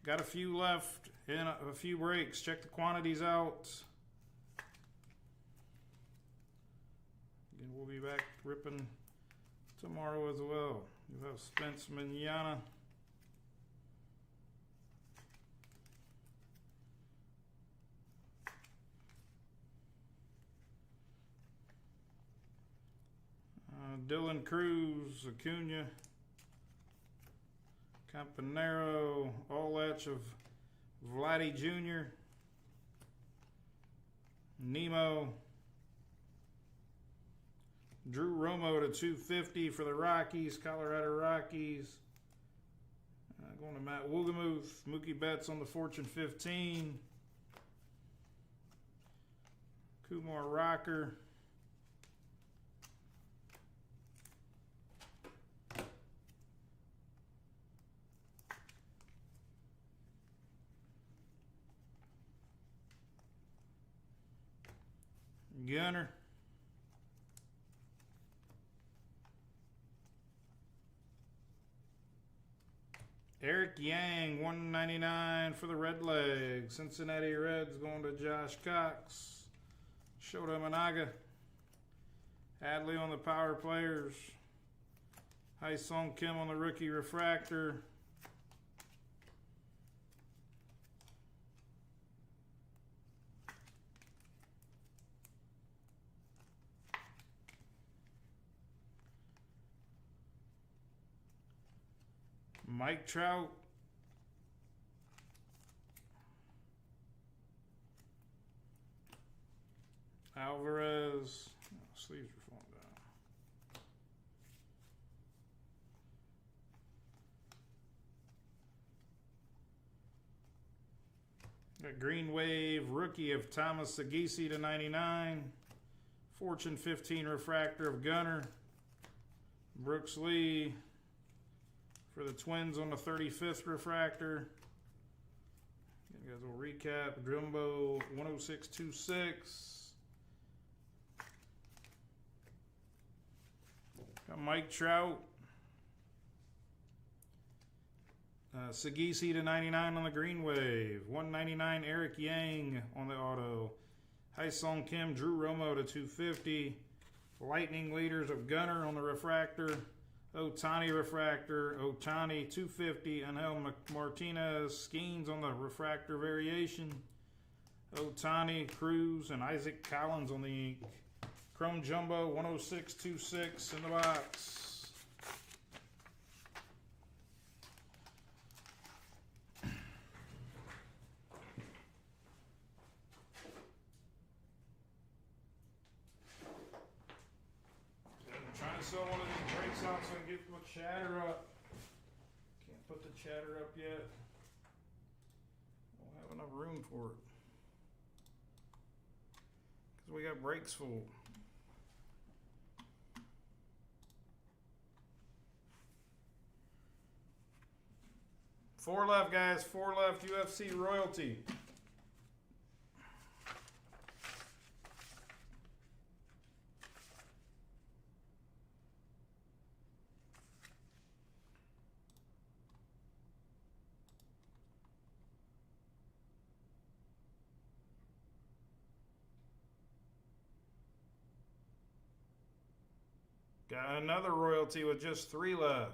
Got a few left in a few breaks. Check the quantities out. Again, we'll be back ripping tomorrow as well. You have Spence Manana. Dylan Cruz, Acuna, Campanero, all-etch of Vladdy Jr., Nemo, Drew Romo to 250 for the Rockies, Colorado Rockies. Going to Matt Woolgamuth, Mookie Betts on the Fortune 15, Kumar Rocker. Gunner. Eric Yang, 199 for the Red Legs. Cincinnati Reds going to Josh Cox. Shota Managa. Hadley on the Power Players. Hai-Sung Kim on the Rookie Refractor. Mike Trout. Alvarez. Oh, sleeves are falling down. Got Green Wave rookie of Thomas Sagisi to 99. Fortune 15 refractor of Gunner. Brooks Lee for the Twins on the 35th refractor. You guys will recap. Jumbo 10626. Got Mike Trout. Sagisi to 99 on the Green Wave. 199 Eric Yang on the auto. Hai-Sung Kim, Drew Romo to 250. Lightning Leaders of Gunner on the refractor. Ohtani refractor. Ohtani 250. Angel Martinez Skeens on the refractor variation. Ohtani, Cruz, and Isaac Collins on the ink. Chrome Jumbo 10626 in the box. Sell one of these breaks out so I can get my chatter up. Can't put the chatter up yet. Don't have enough room for it. Because we got breaks full. Four left, guys. Four left. UFC royalty. Got another royalty with just 3 left.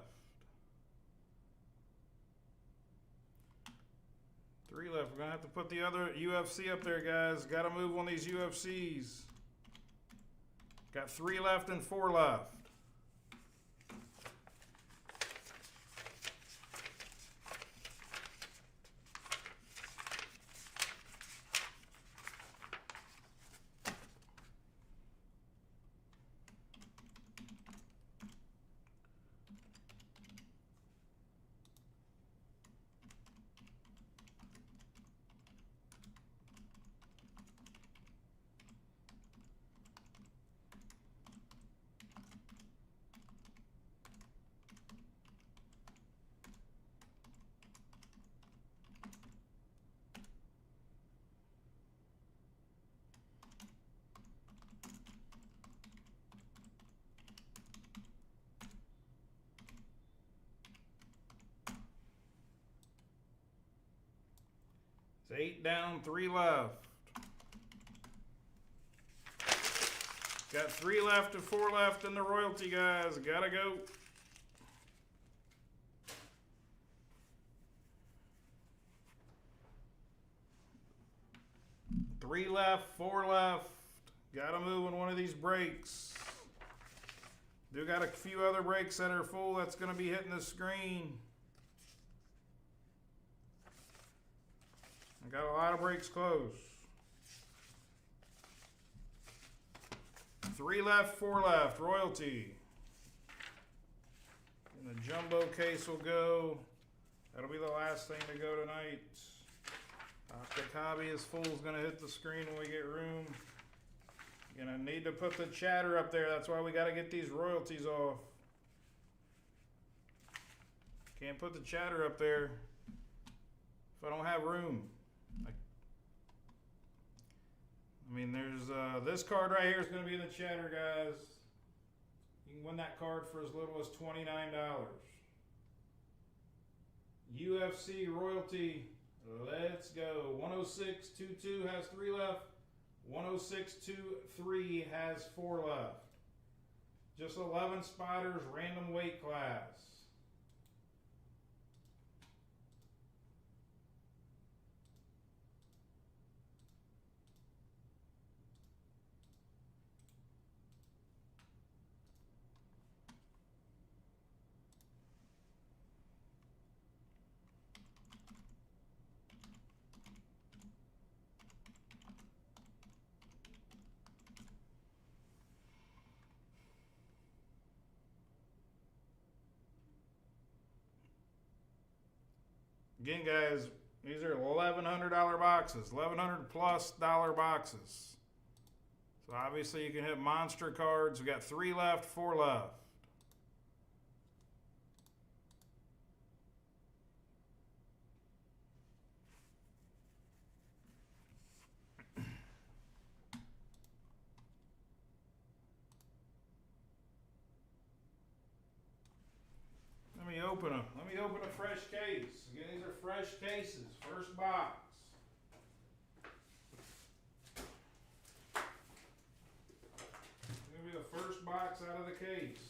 3 left. We're going to have to put the other UFC up there, guys. Got to move on these UFCs. Got 3 left and 4 left. It's 8 down, 3 left. Got 3 left and 4 left in the royalty, guys. Gotta go. Three left, 4 left. Gotta move in one of these breaks. Do got a few other breaks that are full that's gonna be hitting the screen. I got a lot of breaks close. 3 left, 4 left. Royalty. And the jumbo case will go. That'll be the last thing to go tonight. Optic Hobby is full. Is going to hit the screen when we get room. You're going to need to put the chatter up there. That's why we got to get these royalties off. Can't put the chatter up there if I don't have room. I mean, there's this card right here is going to be the chatter, guys. You can win that card for as little as $29. UFC royalty. Let's go. 106.22 has 3 left. 106.23 has 4 left. Just 11 spiders, random weight class. Again, guys, these are $1,100 boxes, $1,100 plus boxes. So obviously you can hit monster cards. We got 3 left, 4 left. Let me open them. Let me open a fresh case. Again, these are fresh cases. First box. It's going to be the first box out of the case.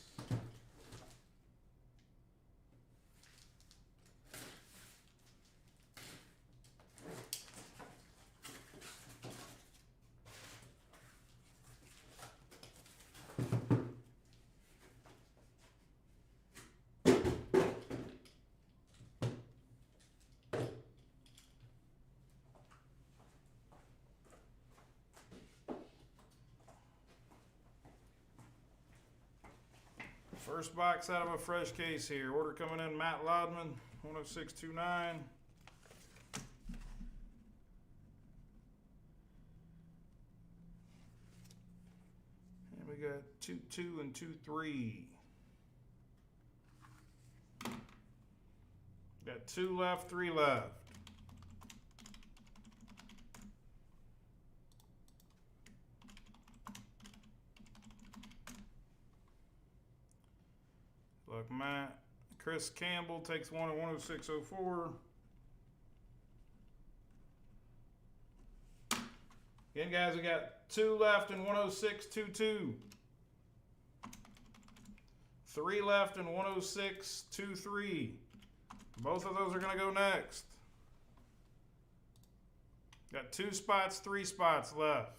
First box out of a fresh case here. Order coming in, Matt Lodman, 10629. And we got 2-2 and 2-3. Got 2 left, 3 left. Look, Chris Campbell takes 1 at 106.04. Again, guys, we got 2 left in 106.22. 3 left in 106.23. Both of those are going to go next. Got 2 spots, 3 spots left.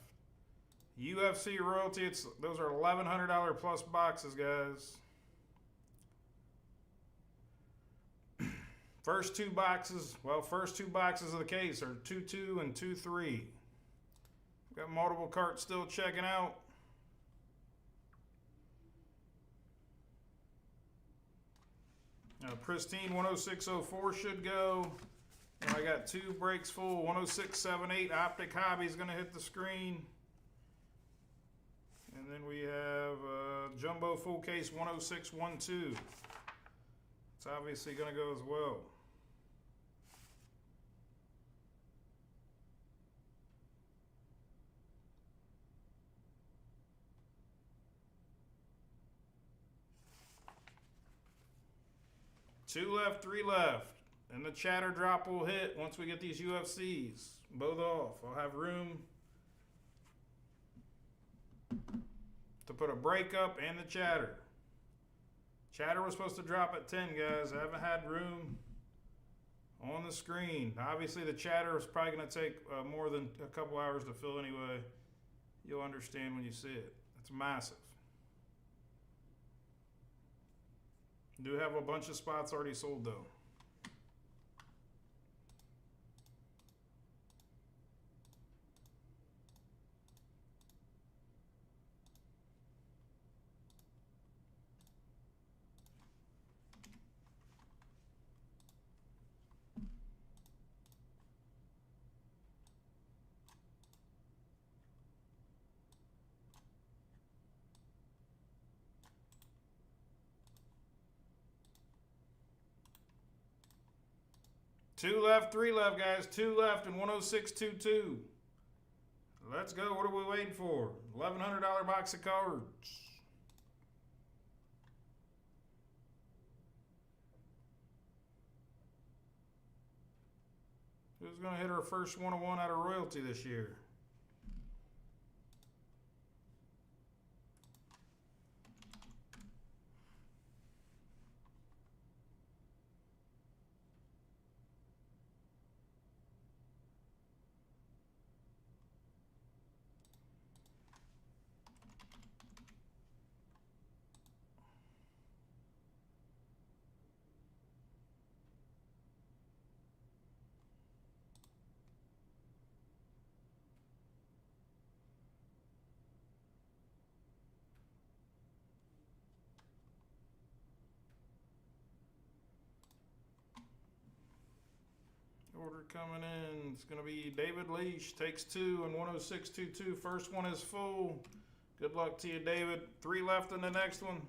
UFC royalty, those are $1,100 plus boxes, guys. First two boxes of the case are 2-2 and 2-3. Got multiple carts still checking out. Pristine 106.04 should go. And I got 2 breaks full. 106.78 Optic Hobby is going to hit the screen. And then we have Jumbo Full Case 106.12. It's obviously going to go as well. Two left, 3 left. And the chatter drop will hit once we get these UFCs both off. I'll have room to put a break up and the chatter. Chatter was supposed to drop at 10, guys. I haven't had room on the screen. Obviously, the chatter is probably going to take more than a couple hours to fill anyway. You'll understand when you see it. It's massive. Do have a bunch of spots already sold, though. Two left, 3 left, guys. 2 left and 106.22. Let's go. What are we waiting for? $1,100 box of cards. Who's going to hit our first 101 out of royalty this year? Order coming in. It's going to be David Leash. Takes 2 and 106.22. First one is full. Good luck to you, David. 3 left in the next one.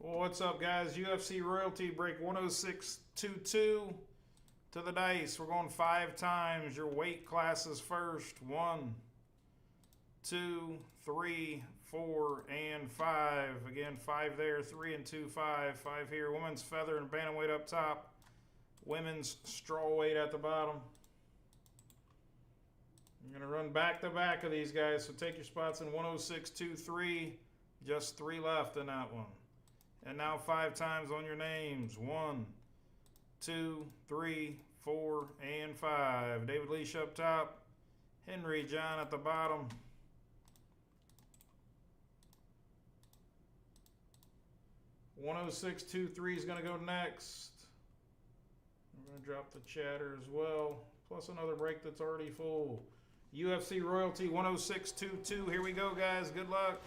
Well, what's up, guys? UFC Royalty break 106.22 to the dice. We're going 5 times. Your weight classes first. 1, 2, 3, 4, and 5. Again, 5 there. 3 and 2, 5. 5 here. Women's feather and bantamweight up top. Women's strawweight at the bottom. I'm going to run back to back of these guys, so take your spots in 106.23. Just 3 left in that one. And now 5 times on your names. 1, 2, 3, 4, and 5. David Leash up top. Henry John at the bottom. $106.23 is going to go next. I'm going to drop the chatter as well. Plus another break that's already full. UFC Royalty 106.22. Here we go, guys. Good luck.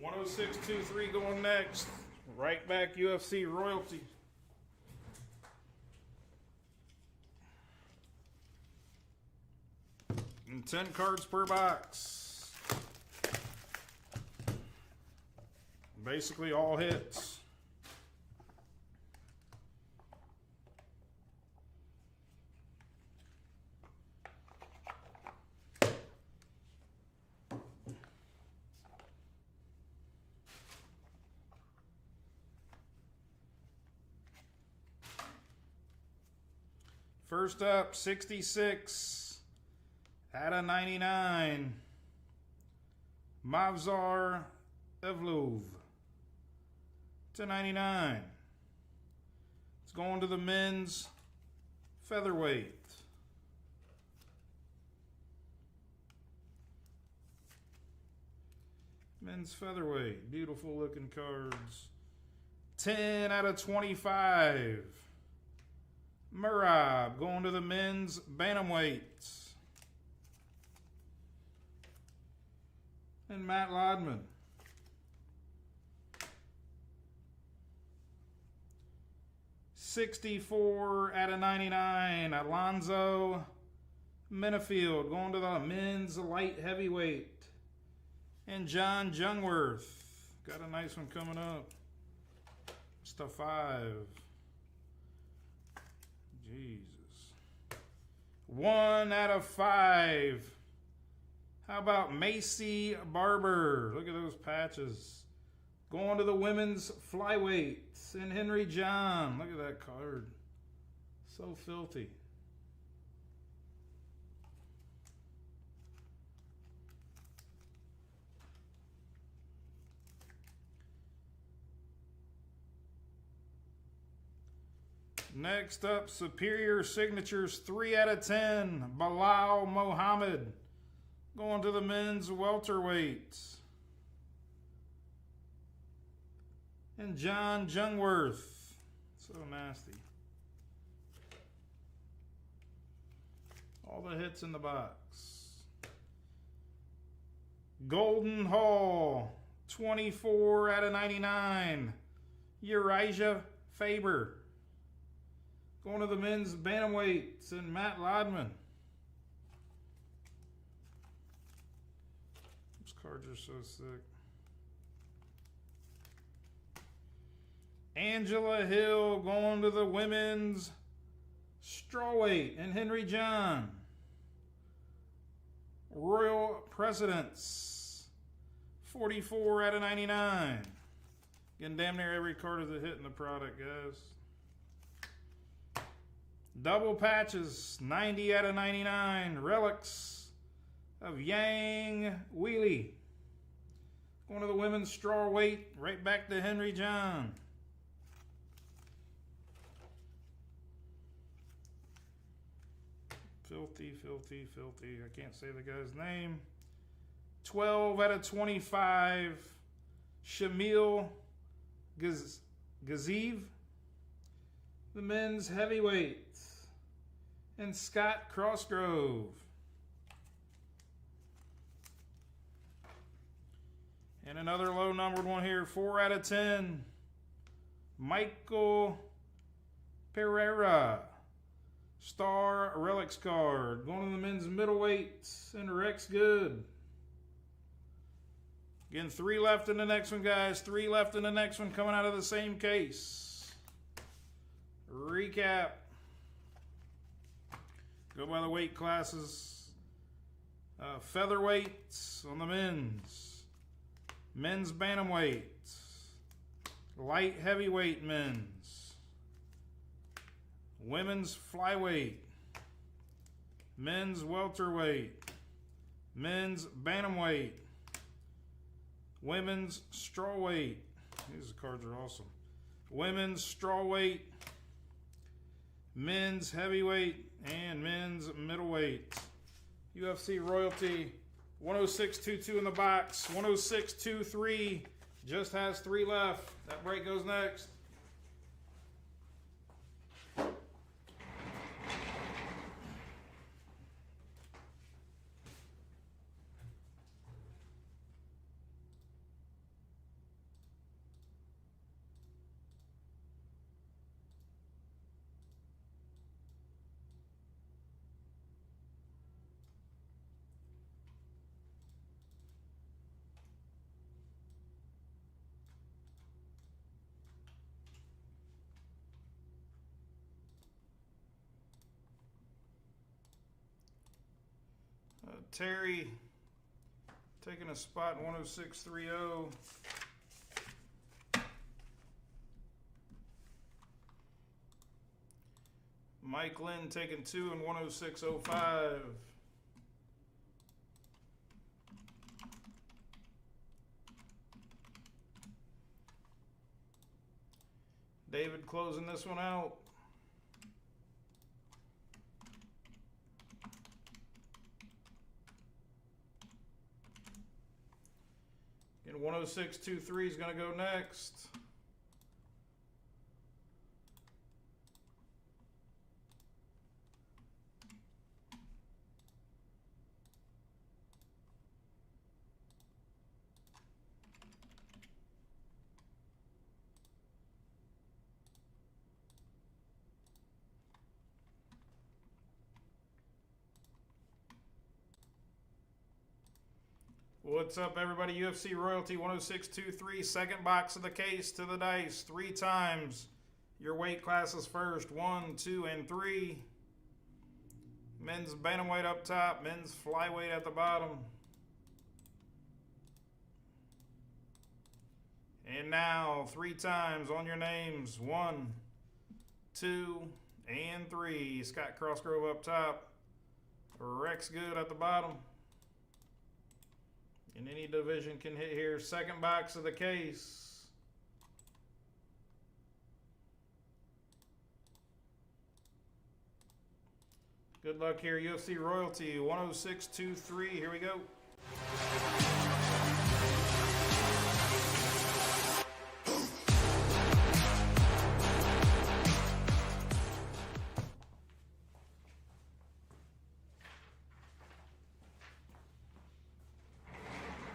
106.23 going next. Right back UFC Royalty. And 10 cards per box. Basically all hits. First up, 66 out of 99. Mavzar Evlov to 99. It's going to the men's featherweight. Men's featherweight. Beautiful looking cards. 10 out of 25. Murab going to the men's bantamweight. And Matt Lodman. $64 out of 99. Alonzo Minifield going to the men's light heavyweight. And John Jungwirth. Got a nice one coming up. It's the 5. Jesus. 1 out of 5. How about Macy Barber? Look at those patches. Going to the women's flyweight. And Henry John. Look at that card. So filthy. Next up, Superior Signatures 3 out of 10. Bilal Mohammed Going to the men's welterweight. And John Jungwirth. So nasty. All the hits in the box. Golden Hall. 24 out of 99. Uriah Faber. Going to the men's bantamweights and Matt Lodman. These cards are so sick. Angela Hill going to the women's strawweight and Henry John. Royal Precedents. 44 out of 99. Getting damn near every card is a hit in the product, guys. Double patches, 90 out of 99. Relics of Yang Wheelie. Going to the women's strawweight, right back to Henry John. Filthy, filthy, filthy. I can't say the guy's name. 12 out of 25. Shamil Gaziv. The men's heavyweight. And Scott Crossgrove. And another low numbered one here. 4 out of 10. Michael Pereira. Star Relics card. Going to the men's middleweight and Rex Good. Again, 3 left in the next one, guys. 3 left in the next one coming out of the same case. Recap. Go by the weight classes. Featherweights on the men's. Men's bantamweight. Light heavyweight men's. Women's flyweight. Men's welterweight. Men's bantamweight. Women's strawweight. These cards are awesome. Women's strawweight. Men's heavyweight. And men's middleweight. UFC royalty. 106.22 in the box. 106.23. Just has 3 left. That break goes next. Terry taking a spot in 106.30. Mike Lynn taking 2 in 106.05. David closing this one out. And 106.23 is going to go next. What's up, everybody? UFC Royalty 106.23, second box of the case to the dice. 3 times. Your weight classes first. 1, 2, and 3. Men's bantamweight up top. Men's flyweight at the bottom. And now, 3 times on your names. 1, 2, and 3. Scott Crossgrove up top. Rex Good at the bottom. And any division can hit here. Second box of the case. Good luck here. UFC Royalty 10623. Here we go.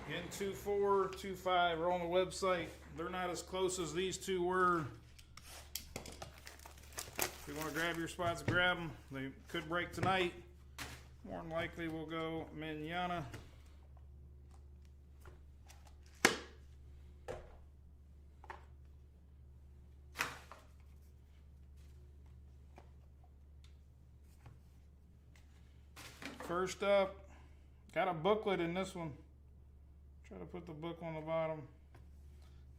Again, 2-4, 2-5 are on the website. They're not as close as these two were. If you want to grab your spots, grab them. They could break tonight. More than likely, we'll go manana. First up, got a booklet in this one. Try to put the book on the bottom.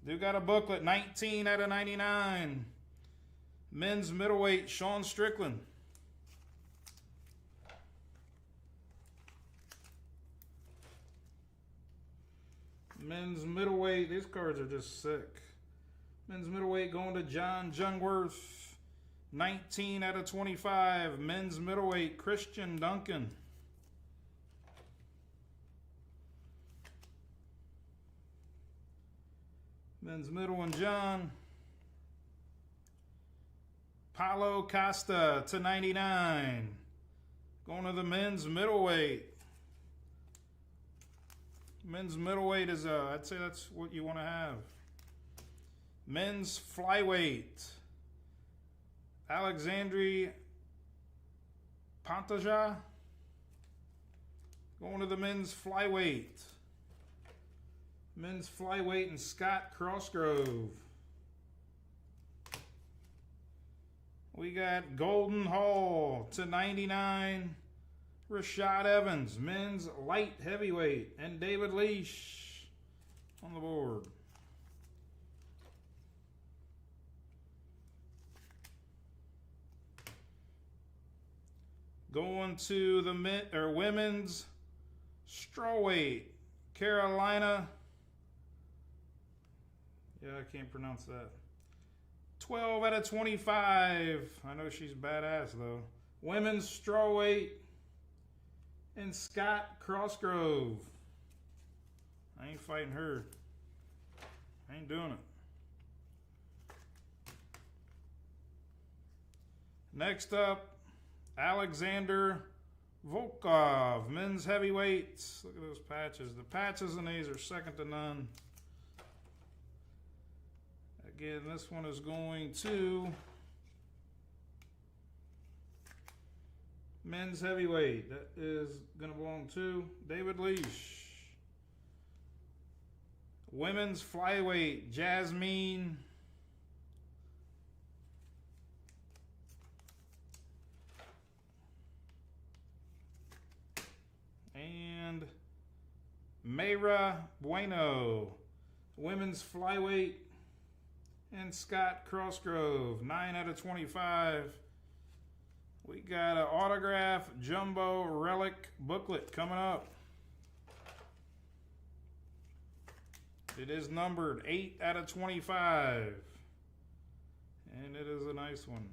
Do got a booklet, 19 out of 99. Men's middleweight, Sean Strickland. Men's middleweight, these cards are just sick. Men's middleweight going to John Jungwirth. 19 out of 25. Men's middleweight, Christian Duncan. Men's middle one, John. Paulo Costa to 99. Going to the men's middleweight. Men's middleweight is, I'd say that's what you want to have. Men's flyweight. Alexandre Pantoja. Going to the men's flyweight. Men's flyweight and Scott Crossgrove. We got Golden Hall to 99. Rashad Evans, men's light heavyweight, and David Leash on the board. Going to the women's strawweight, Carolina. Yeah, I can't pronounce that. 12 out of 25. I know she's badass, though. Women's strawweight and Scott Crossgrove. I ain't fighting her. I ain't doing it. Next up, Alexander Volkov. Men's heavyweights. Look at those patches. The patches in these are second to none. Again, this one is going to men's heavyweight. That is going to belong to David Leash. Women's flyweight, Jasmine and Mayra Bueno. Women's flyweight and Scott Crossgrove, 9 out of 25. We got an autograph jumbo relic booklet coming up. It is numbered 8 out of 25. And it is a nice one.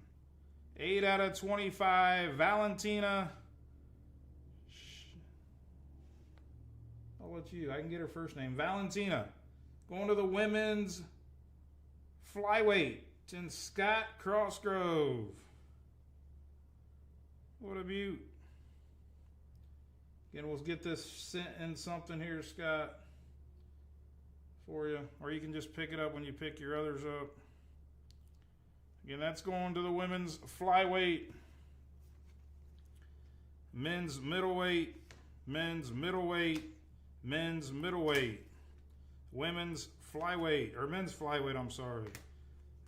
8 out of 25, Valentina. I'll let you, I can get her first name. Valentina. Going to the women's flyweight and Scott Crossgrove. What a beaut. Again, we'll get this sent in something here, Scott, for you. Or you can just pick it up when you pick your others up. Again, that's going to the women's flyweight, men's middleweight, men's middleweight, men's middleweight, women's flyweight, or men's flyweight, I'm sorry.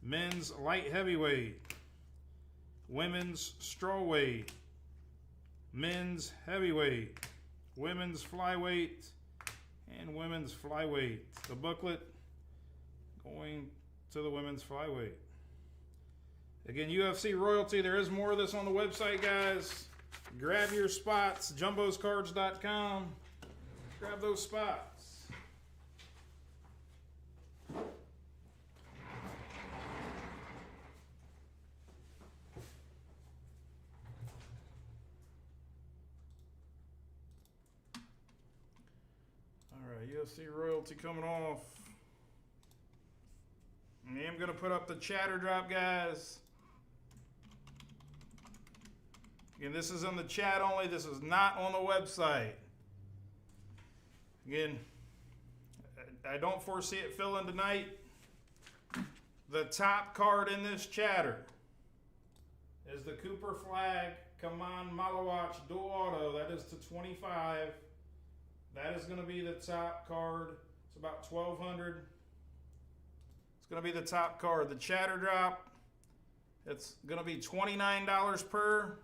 Men's light heavyweight, women's strawweight, men's heavyweight, women's flyweight, and women's flyweight. The booklet going to the women's flyweight. Again, UFC Royalty. There is more of this on the website, guys. Grab your spots, jumboscards.com. Grab those spots. see royalty coming off. I am going to put up the chatter drop, guys. Again, this is in the chat only. This is not on the website. Again, I don't foresee it filling tonight. The top card in this chatter is the Cooper Flag Kaman Malawach Dual Auto. That is to 25. That is going to be the top card. It's about 1,200. It's going to be the top card. The chatter drop, it's going to be $29 per.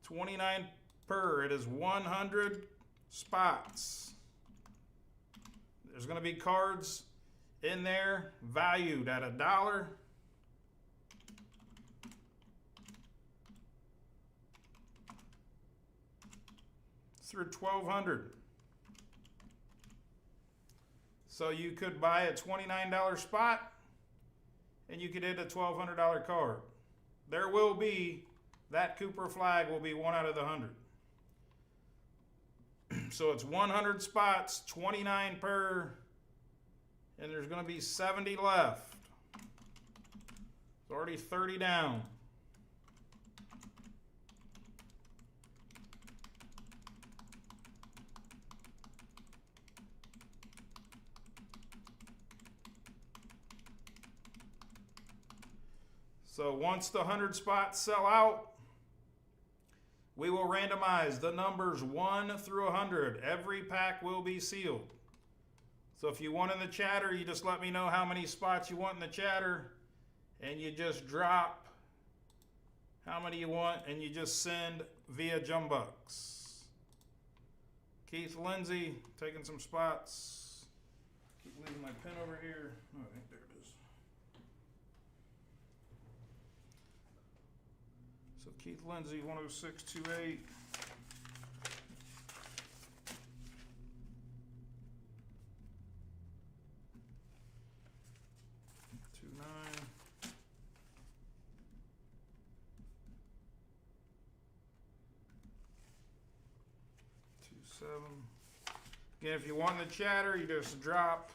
29 per. It is 100 spots. There's going to be cards in there valued at $1. Through 1,200. So you could buy a $29 spot and you could hit a $1,200 card. There will be, that Cooper Flag will be 1 out of the 100. So it's 100 spots, 29 per, and there's going to be 70 left. It's already 30 down. So once the 100 spots sell out, we will randomize the numbers 1 through 100. Every pack will be sealed. So if you want in the chatter, you just let me know how many spots you want in the chatter, and you just drop how many you want, and you just send via Jumbucks. Keith Lindsay taking some spots. Keep leaving my pen over here. All right, there it is. So Keith Lindsay, 10628. Again, if you want the chatter, you just drop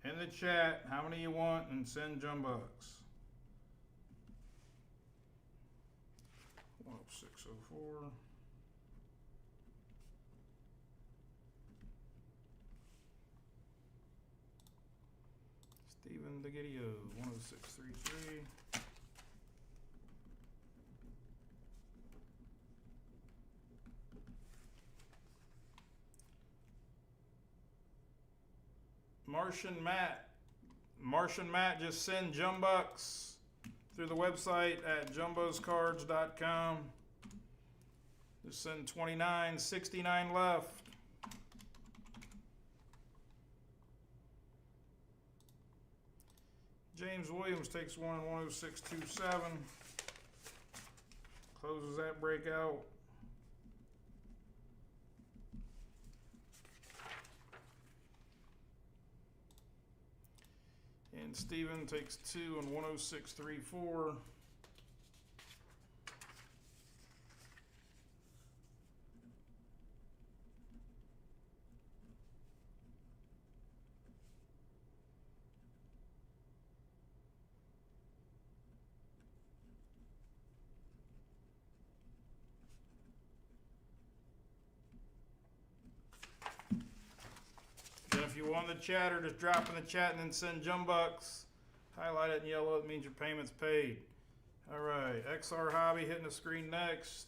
in the chat how many you want and send Jumbucks. 10604. Stephen DeGidio, 10633. Martian Matt, just send Jumbucks through the website at jumboscards.com. Just send 29, 69 left. James Williams takes one in 10627. Closes that breakout. And Steven takes 2 in 10634. If you want the chatter, just drop in the chat and then send Jumbucks. Highlight it in yellow, it means your payment's paid. All right, XR Hobby hitting the screen next.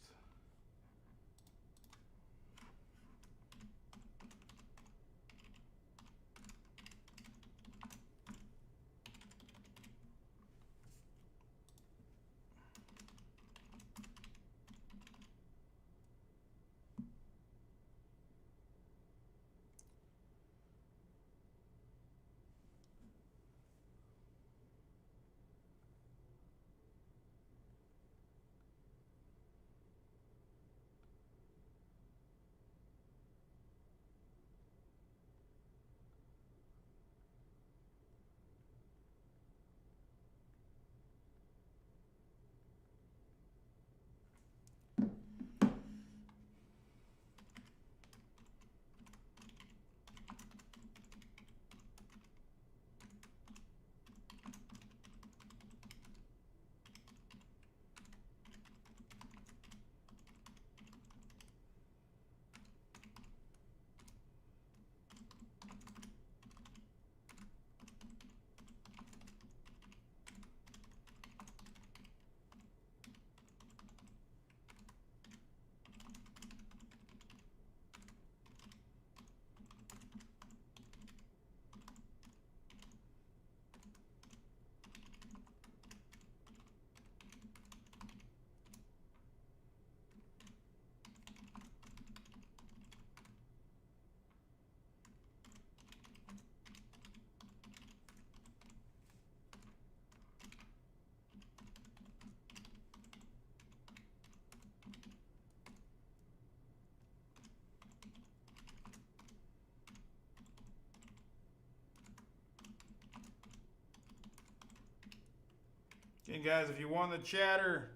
Again, guys, if you won the chatter,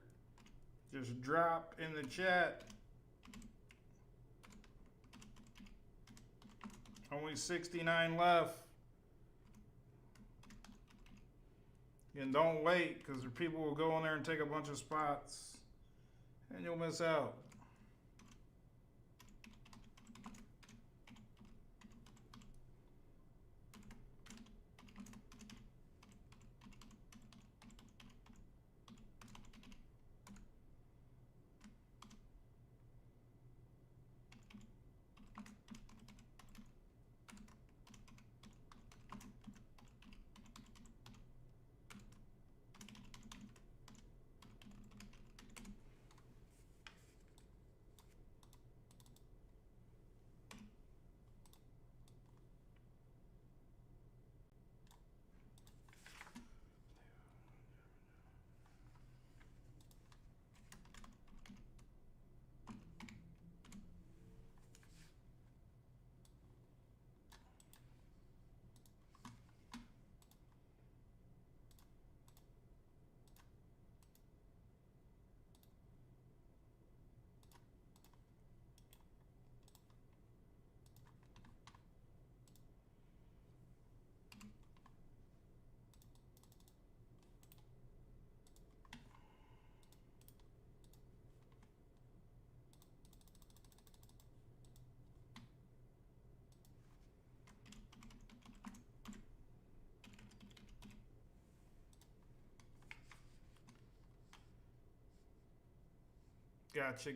just drop in the chat. Only 69 left. And don't wait, because people will go in there and take a bunch of spots, and you'll miss out.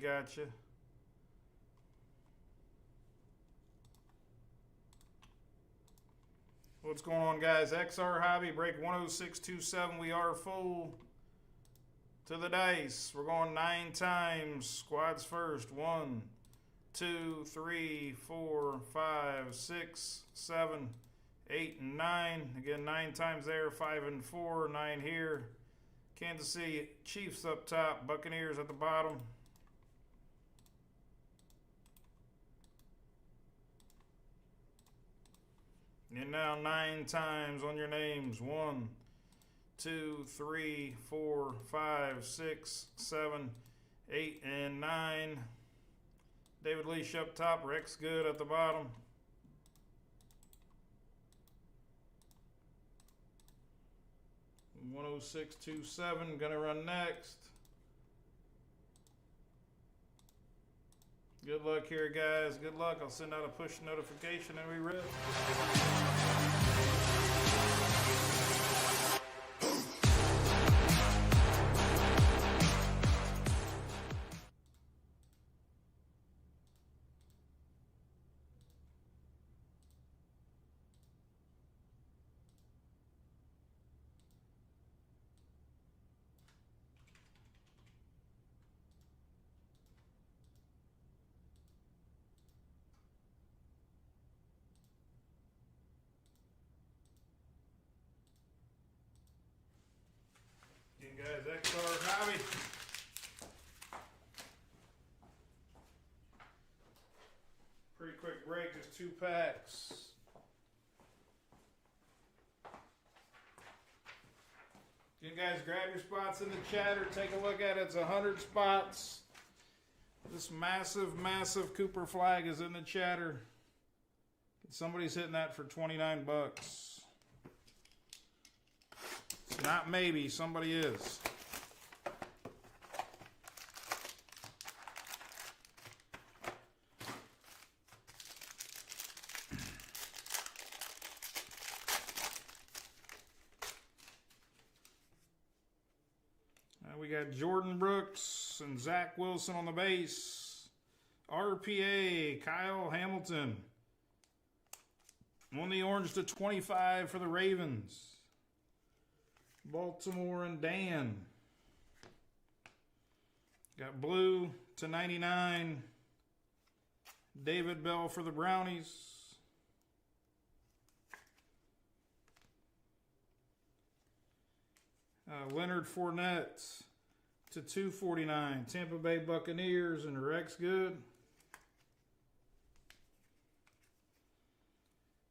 Gotcha. What's going on, guys? XR Hobby, break 10627. We are full to the dice. We're going 9 times. Squads first. 1, 2, 3, 4, 5, 6, 7, 8, and 9. Again, 9 times there. 5 and 4. 9 here. Kansas City Chiefs up top. Buccaneers at the bottom. And now 9 times on your names. 1, 2, 3, 4, 5, 6, 7, 8, and 9. David Leash up top. Rex Good at the bottom. $106.27. Gonna run next. Good luck here, guys. Good luck. I'll send out a push notification and we rip. Guys, XR Hobby. Pretty quick break, just 2 packs. You guys grab your spots in the chatter, take a look at it. It's 100 spots. This massive Cooper flag is in the chatter. Somebody's hitting that for 29 bucks. Not maybe, somebody is. We got Jordan Brooks and Zach Wilson on the base. RPA, Kyle Hamilton. Won the orange to 25 for the Ravens. Baltimore and Dan. Got blue to 99. David Bell for the Brownies. Leonard Fournette to 249. Tampa Bay Buccaneers and Rex Good.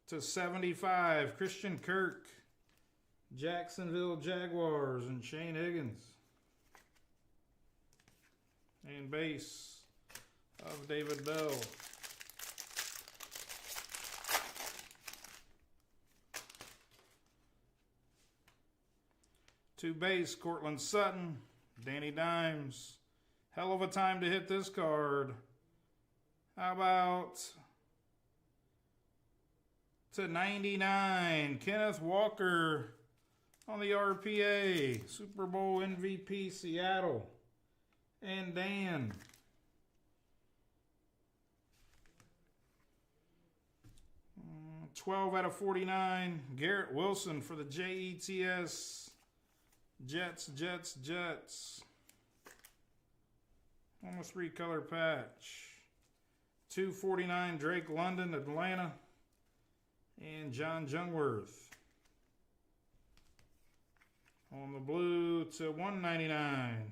To 75. Christian Kirk. Jacksonville Jaguars and Shane Higgins. And base of David Bell. To base, Cortland Sutton, Danny Dimes. Hell of a time to hit this card. How about to 99, Kenneth Walker on the RPA. Super Bowl MVP, Seattle. And Dan. Mm, 12 out of 49, Garrett Wilson for the Jets. Jets. Almost 3-color patch. 249, Drake London, Atlanta. And John Jungworth. On the blue to 199,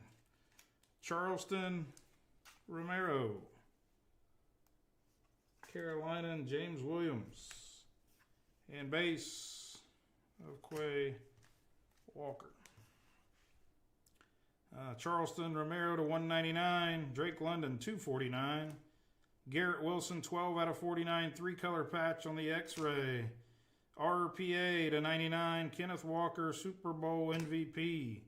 Charleston Romero. Carolina and James Williams. And base of Quay Walker. Charleston Romero to 199. Drake London 249. Garrett Wilson 12 out of 49. 3-color patch on the X-ray. RPA to 99. Kenneth Walker Super Bowl MVP.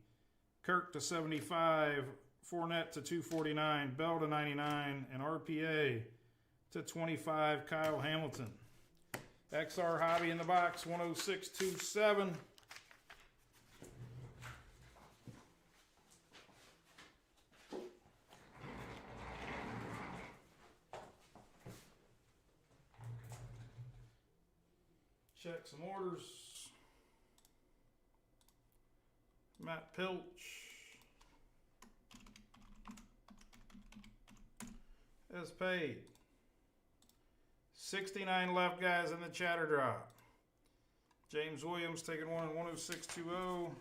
Kirk to 75. Fournette to 249. Bell to 99. And RPA to 25. Kyle Hamilton. XR Hobby in the box 10627. Check some orders. Matt Pilch. As paid. 69 left, guys, in the chatter drop. James Williams taking one in 10620. All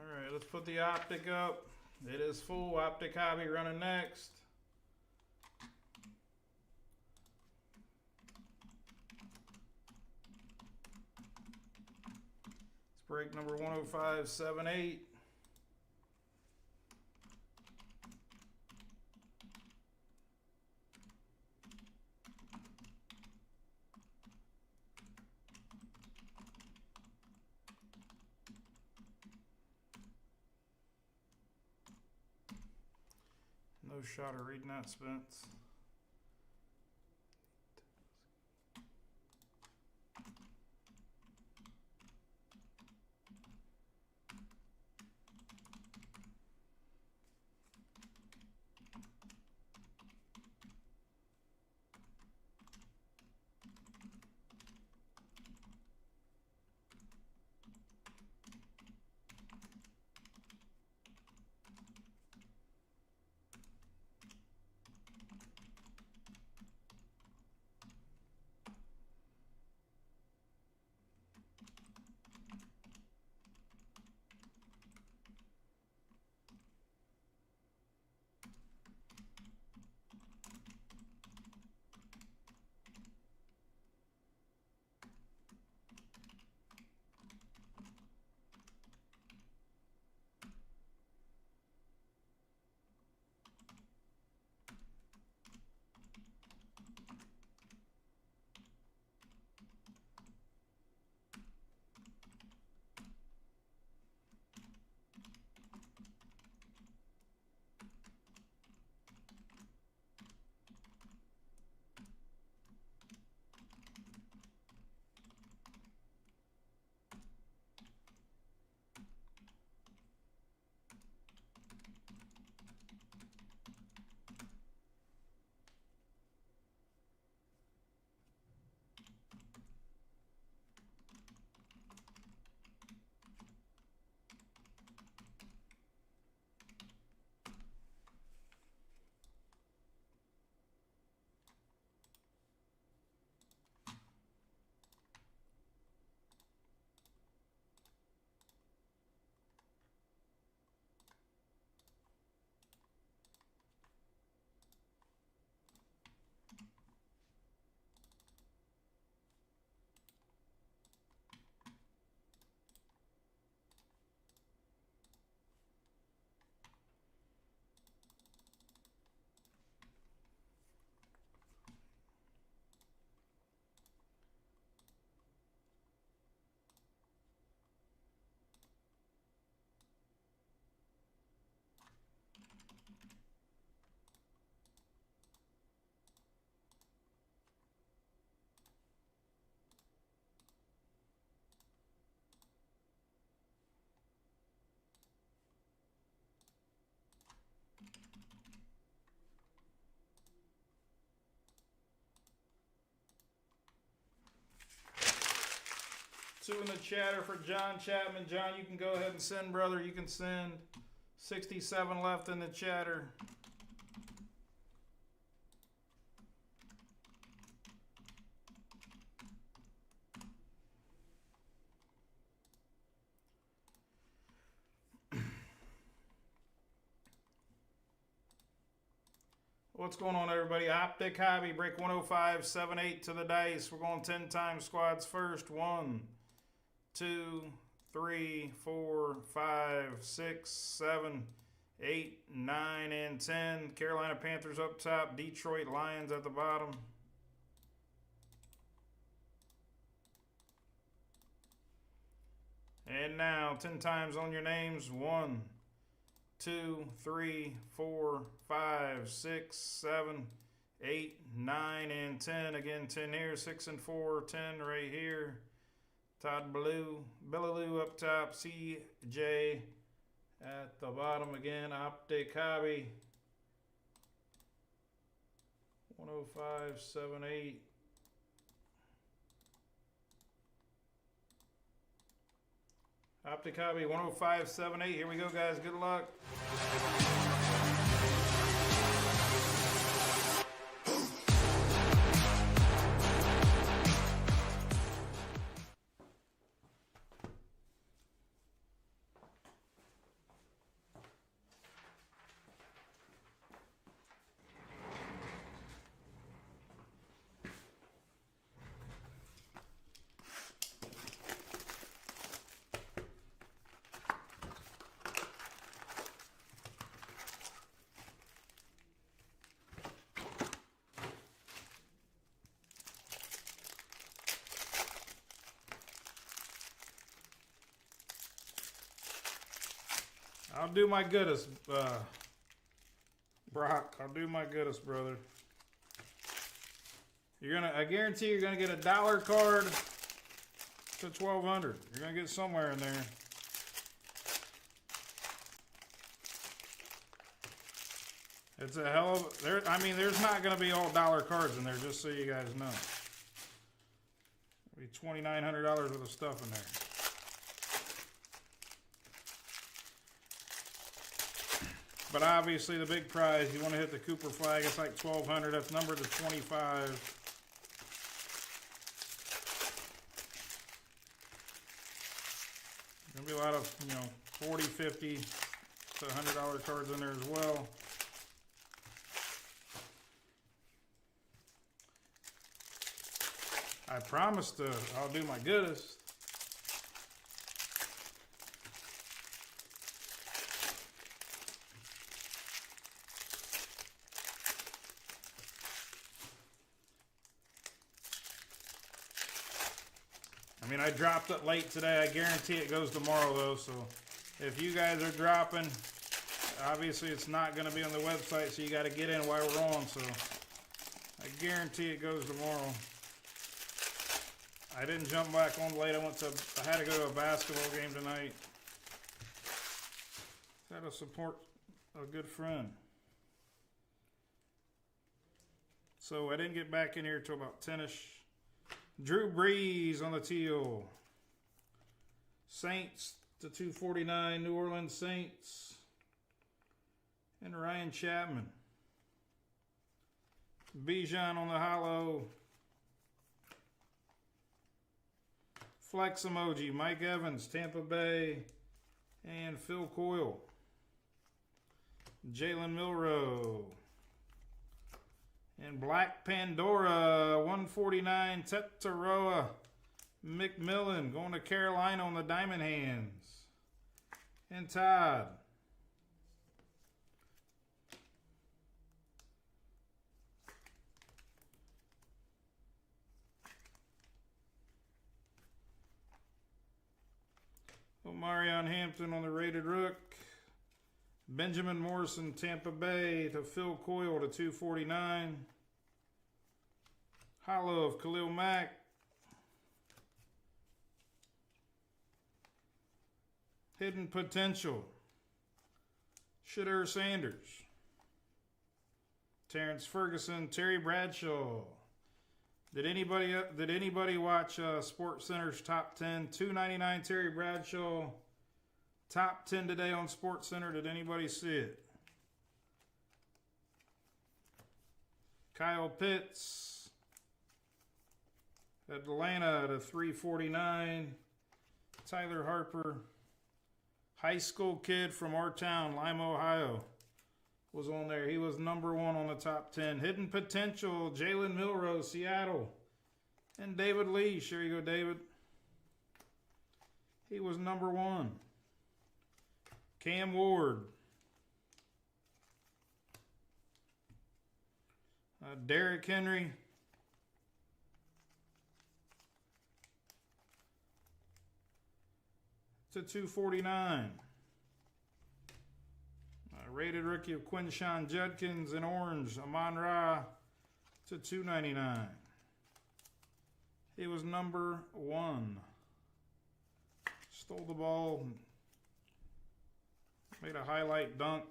right, let's put the optic up. It is full. Optic Hobby running next. It's break number 10578. No shot of reading that, Spence. 2 in the chatter for John Chapman. John, you can go ahead and send, brother. You can send. 67 left in the chatter. What's going on, everybody? Optic Hobby, break 105.78 to the dice. We're going 10 times squads first. 1, 2, 3, 4, 5, 6, 7, 8, 9, and 10. Carolina Panthers up top. Detroit Lions at the bottom. And now, 10 times on your names. 1, 2, 3, 4, 5, 6, 7, 8, 9, and 10. Again, 10 here, 6 and 4, 10 right here. Todd Blue, Bellaloo up top, CJ at the bottom again. Optic Hobby, 105.78. Optic Hobby, 105.78. Here we go, guys. Good luck. I'll do my goodest, Brock. I'll do my goodest, brother. I guarantee you're gonna get a dollar card to 1,200. You're gonna get somewhere in there. It's a hell of there's not gonna be all dollar cards in there, just so you guys know. There'll be $2,900 worth of stuff in there. But obviously the big prize, you want to hit the Cooper flag, it's like 1,200, that's numbered to 25. There'll be a lot of, 40, 50 to $100 cards in there as well. I promised I'll do my goodest. I dropped it late today. I guarantee it goes tomorrow, though. So if you guys are dropping, obviously it's not going to be on the website, so you got to get in while we're on. So I guarantee it goes tomorrow. I didn't jump back on late. I had to go to a basketball game tonight. Had to support a good friend. So I didn't get back in here till about 10-ish. Drew Brees on the teal. Saints to 249, New Orleans Saints. And Ryan Chapman. Bijan on the hollow. Flex emoji, Mike Evans, Tampa Bay. And Phil Coyle. Jalen Milroe. And Black Pandora, 149, Tetaroa McMillan, going to Carolina on the Diamond Hands. And Todd. Omarion Hampton on the Rated Rook. Benjamin Morrison, Tampa Bay to Phil Coyle to 249. Hollow of Khalil Mack. Hidden Potential. Shedeur Sanders. Terrence Ferguson, Terry Bradshaw. Did anybody watch Sports Center's top 10? $2.99 Terry Bradshaw. Top 10 today on Sports Center. Did anybody see it? Kyle Pitts. Atlanta to 349. Tyler Harper. High school kid from our town, Lima, Ohio, was on there. He was number 1 on the top 10. Hidden Potential, Jalen Milrose, Seattle. And David Lee. Sure you go, David. He was number 1. Cam Ward. Derrick Henry. To 249. Rated rookie of Quinshon Judkins in orange, Amon-Ra to 299. He was number 1. Stole the ball, made a highlight dunk.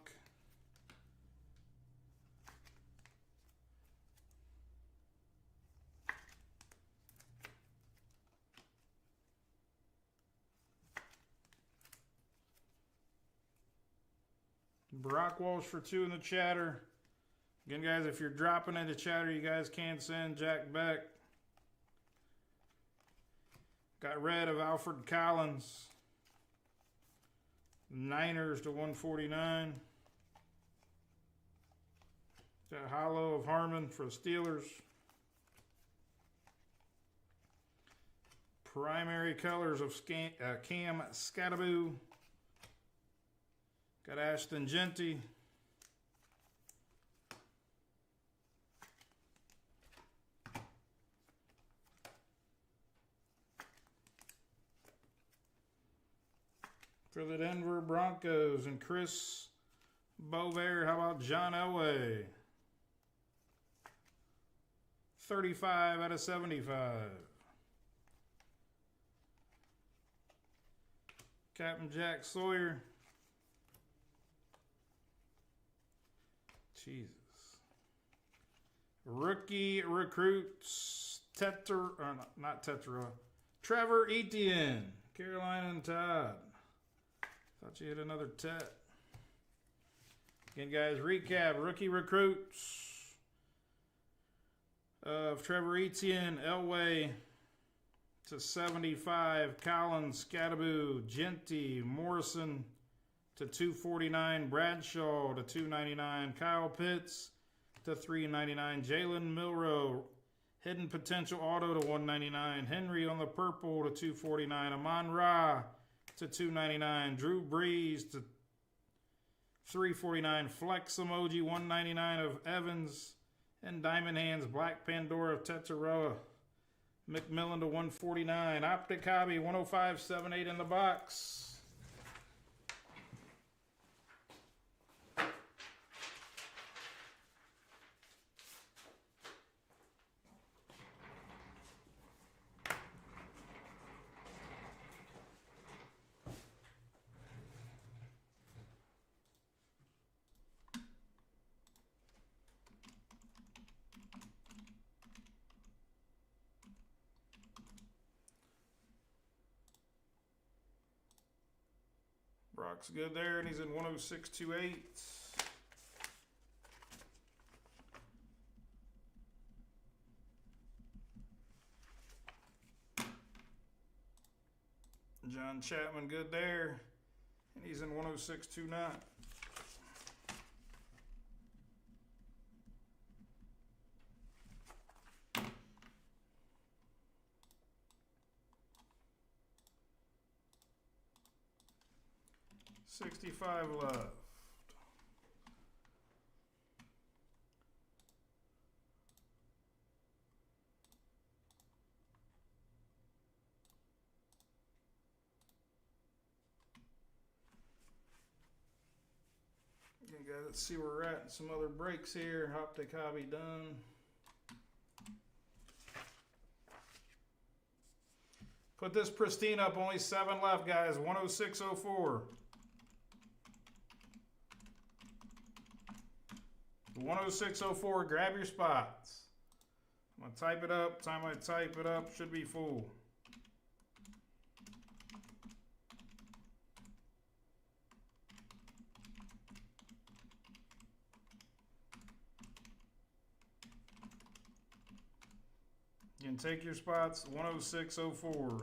Brock Walsh for 2 in the chatter. Again, guys, if you're dropping into chatter, you guys can send Jack Beck. Got red of Alfred Collins. Niners to 149. Got hollow of Harmon for the Steelers. Primary colors of Cam Skattebo. Got Ashton Genty. For the Denver Broncos and Chris Bovair. How about John Elway? 35 out of 75. Captain Jack Sawyer. Jesus. Rookie recruits. Trevor Etienne. Carolina and Todd. Thought you hit another Tet. Again, guys, recap. Rookie recruits of Trevor Etienne, Elway to 75. Collins, Skattebo, Genty, Morrison to 249, Bradshaw to 299, Kyle Pitts to 399, Jalen Milroe, Hidden Potential Auto to 199, Henry on the purple to 249, Amon-Ra to 299, Drew Brees to 349, Flex Emoji 199 of Evans, and Diamond Hands Black Pandora of Tetaroa, McMillan to 149, Optic Hobby 105.78 in the box. Brock's good there, and he's in 106.28. John Chapman good there, and he's in 106.29. $65 left. Okay, guys, let's see where we're at. Some other breaks here. Optic Hobby done. Put this pristine up. Only 7 left, guys. 106.04. 106.04, grab your spots. I'm going to type it up. Time I type it up, should be full. You can take your spots. 106.04.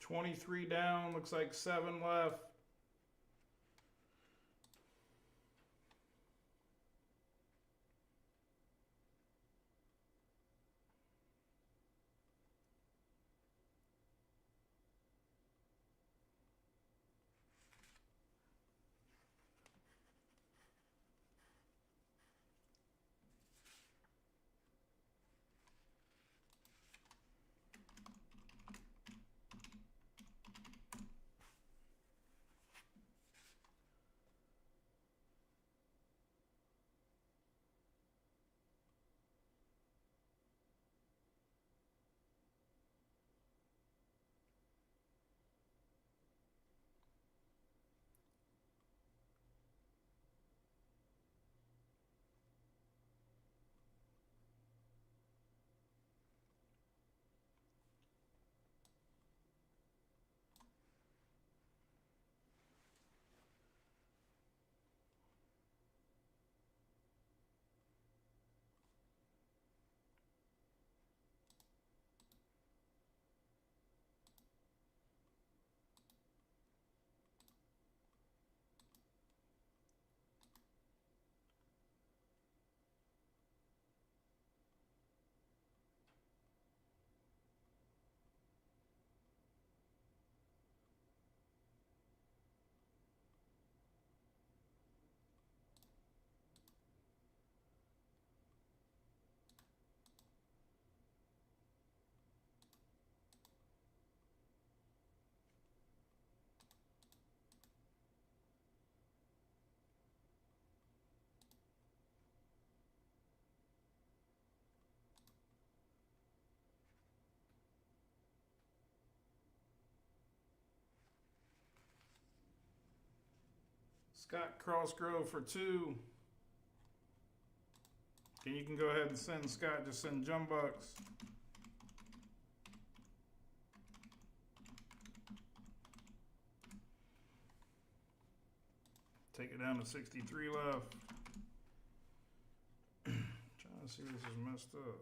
$23 down, looks like 7 left. Scott Crossgrove for 2. And you can go ahead and send Scott, just send Jumbucks. Take it down to 63 left. Trying to see if this is messed up.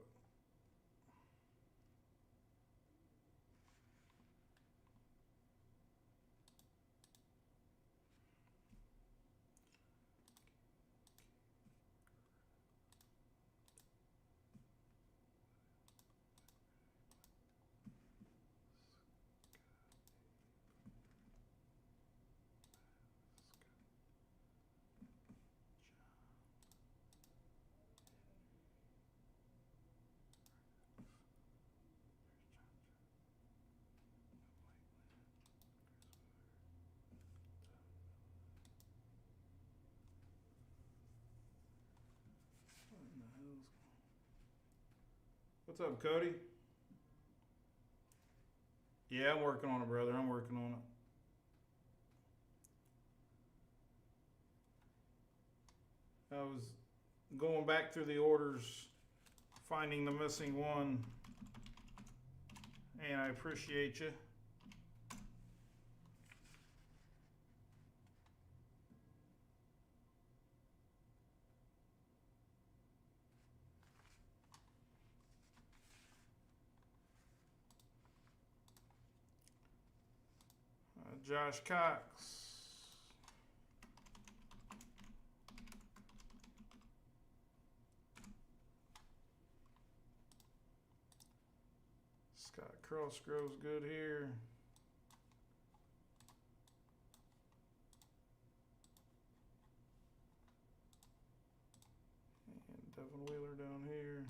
What's up, Cody? Yeah, I'm working on it, brother. I'm working on I was going back through the orders, finding the missing one, and I appreciate you. Josh Cox. Scott Crossgrove's good here. And Devin Wheeler down here.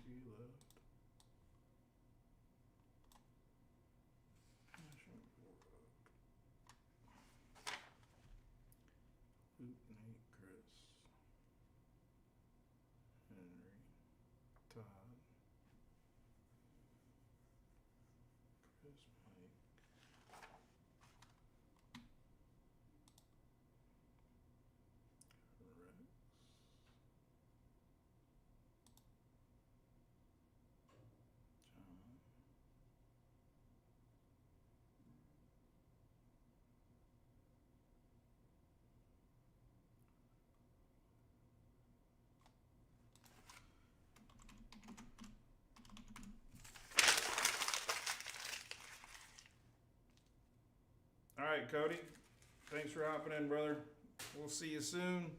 Three left. Luke, Nate, Chris, Henry, Todd, Chris, Mike, Rex, John. All right, Cody. Thanks for hopping in, brother. We'll see you soon.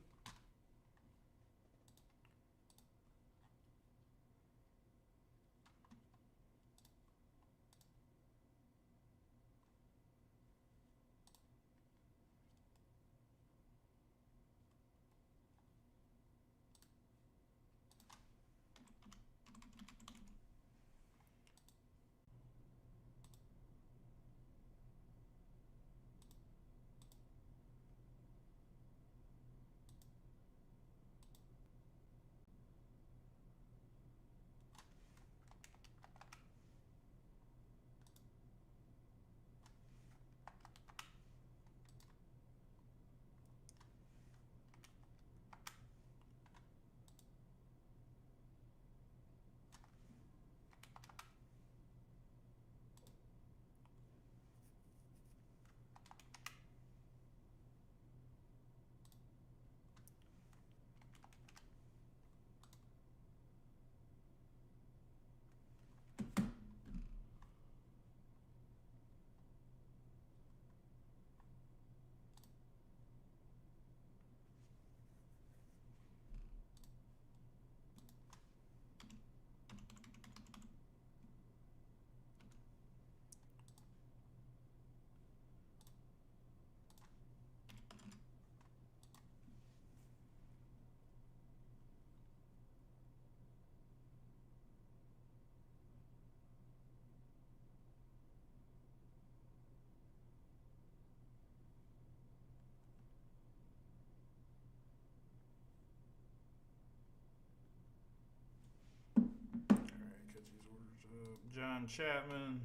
John Chapman.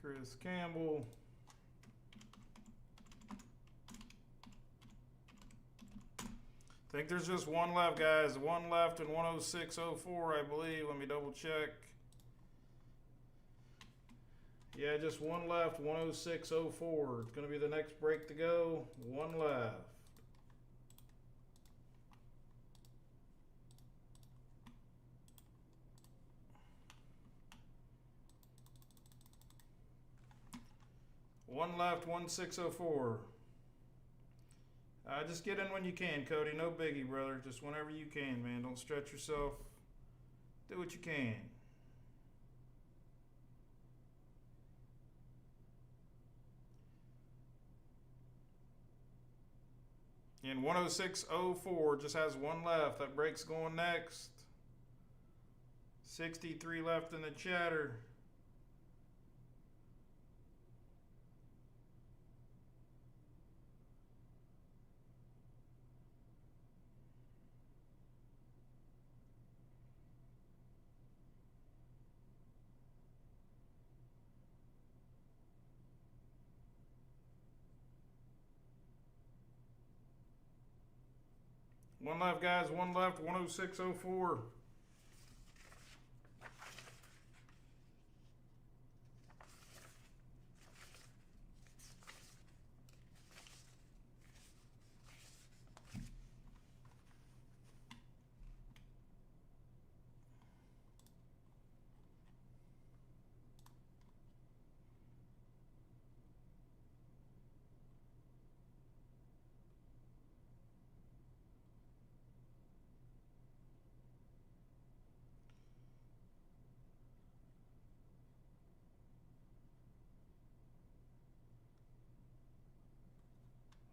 Chris Campbell. I think there's just one left, guys. One left in 106.04, I believe. Let me double check. Yeah, just one left, 106.04. It's going to be the next break to go. One left. One left, 1604. Just get in when you can, Cody. No biggie, brother. Just whenever you can, man. Don't stretch yourself. Do what you can. And 106.04 just has one left. That break's going next. 63 left in the chatter. One left, guys. One left. 106.04.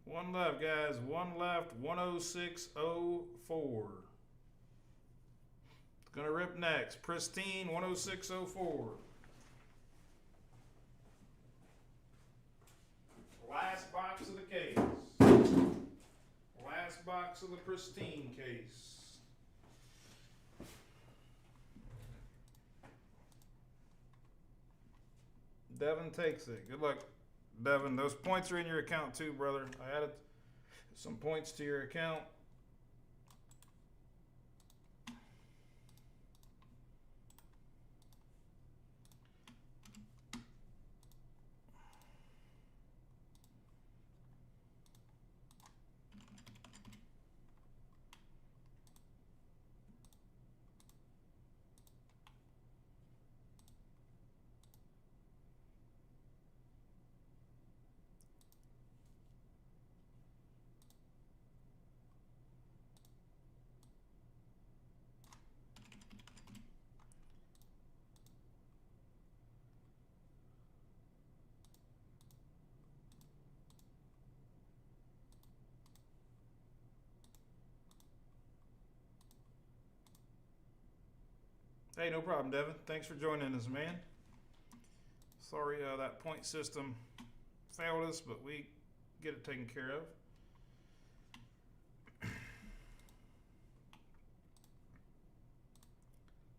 One left, guys. One left. 106.04. It's going to rip next. Pristine. 106.04. Last box of the case. Last box of the Pristine case. Devin takes it. Good luck, Devin. Those points are in your account too, brother. I added some points to your account. Hey, no problem, Devin. Thanks for joining us, man. Sorry that point system failed us, but we get it taken care of.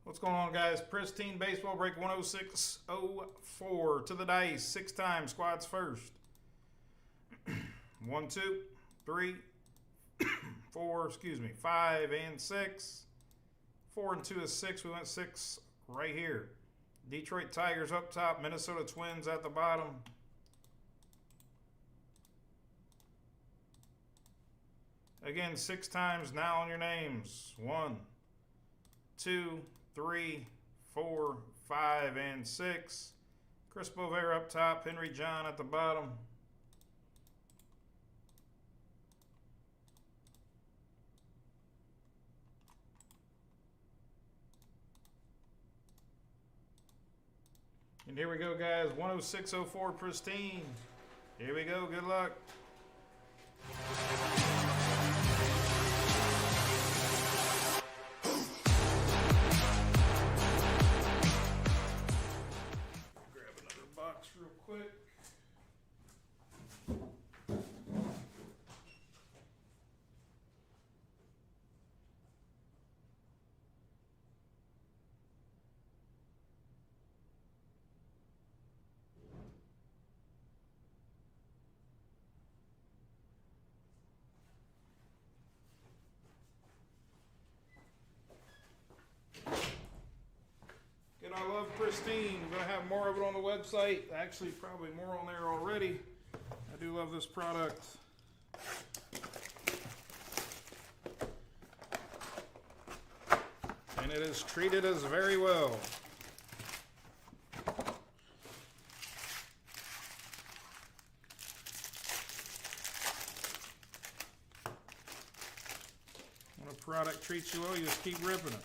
What's going on, guys? Pristine baseball break 106.04 to the dice. 6 times, squads first. 1, 2, 3, 4, 5, and 6. 4 and 2 is 6. We went 6 right here. Detroit Tigers up top. Minnesota Twins at the bottom. Again, 6 times now on your names. 1, 2, 3, 4, 5, and 6. Chris Bovera up top. Henry John at the bottom. And here we go, guys. 106.04 Pristine. Here we go. Good luck. Grab another box real quick. I love Pristine. I'm going to have more of it on the website. Actually, probably more on there already. I do love this product. And it has treated us very well. When a product treats you well, you just keep ripping it.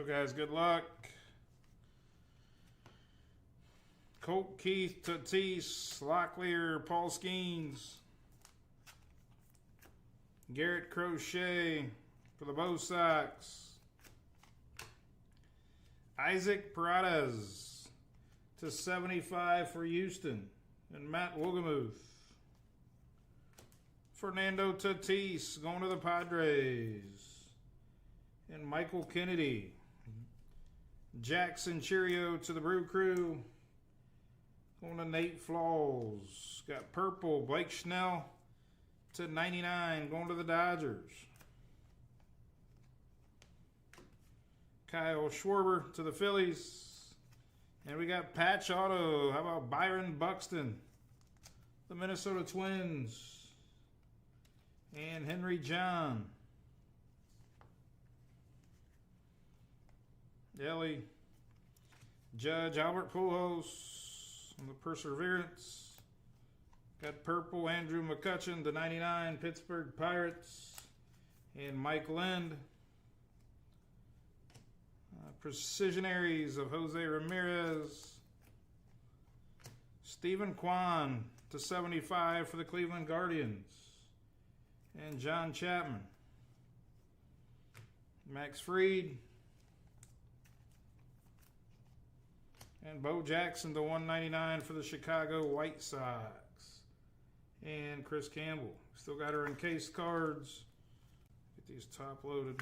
So, guys, good luck. Colt, Keith, Tatis, Locklear, Paul Skeens, Garrett Crochet for the Bo Sox, Isaac Paredes to 75 for Houston, and Matt Wogemuth. Fernando Tatis going to the Padres, and Michael Kennedy. Jackson Cheerio to the Brew Crew. Going to Nate Flaws. Got purple. Blake Snell to 99. Going to the Dodgers. Kyle Schwarber to the Phillies. And we got patch auto. How about Byron Buxton? The Minnesota Twins. And Henry John. Ellie. Judge Albert Pujols. On the Perseverance. Got purple Andrew McCutchen to 99, Pittsburgh Pirates. And Mike Lind. Precisionaries of Jose Ramirez. Stephen Kwan to 75 for the Cleveland Guardians. And John Chapman. Max Fried. And Bo Jackson to 199 for the Chicago White Sox. And Chris Campbell. Still got her encased cards. Get these top loaded.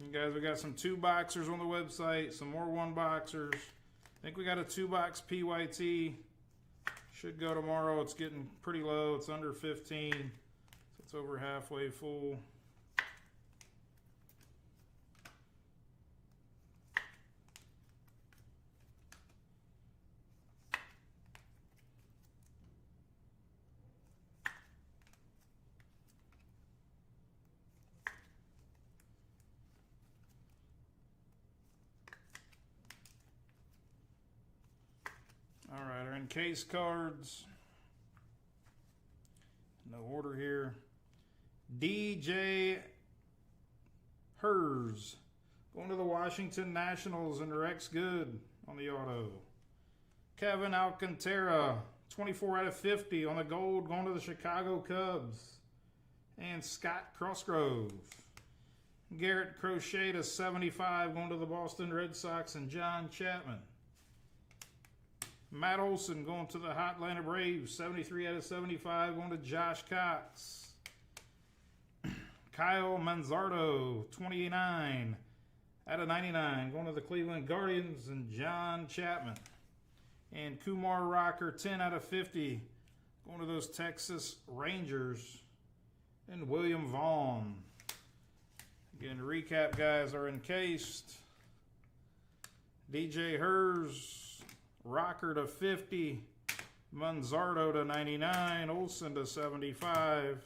And guys, we got some 2-boxers on the website. Some more 1-boxers. I think we got a 2-box PYT. Should go tomorrow. It's getting pretty low. It's under 15. So it's over halfway full. All right, our encased cards. No order here. DJ Hers going to the Washington Nationals and Rex Good on the auto. Kevin Alcantara, 24 out of 50 on the gold, going to the Chicago Cubs. And Scott Crossgrove. Garrett Crochet to 75 going to the Boston Red Sox and John Chapman. Matt Olson going to the Atlanta Braves, 73 out of 75, going to Josh Cox. Kyle Manzardo, 29 out of 99, going to the Cleveland Guardians and John Chapman. And Kumar Rocker, 10 out of 50, going to those Texas Rangers and William Vaughn. Again, to recap, guys, are encased. DJ Hers, Rocker to 50, Manzardo to 99, Olsen to 75,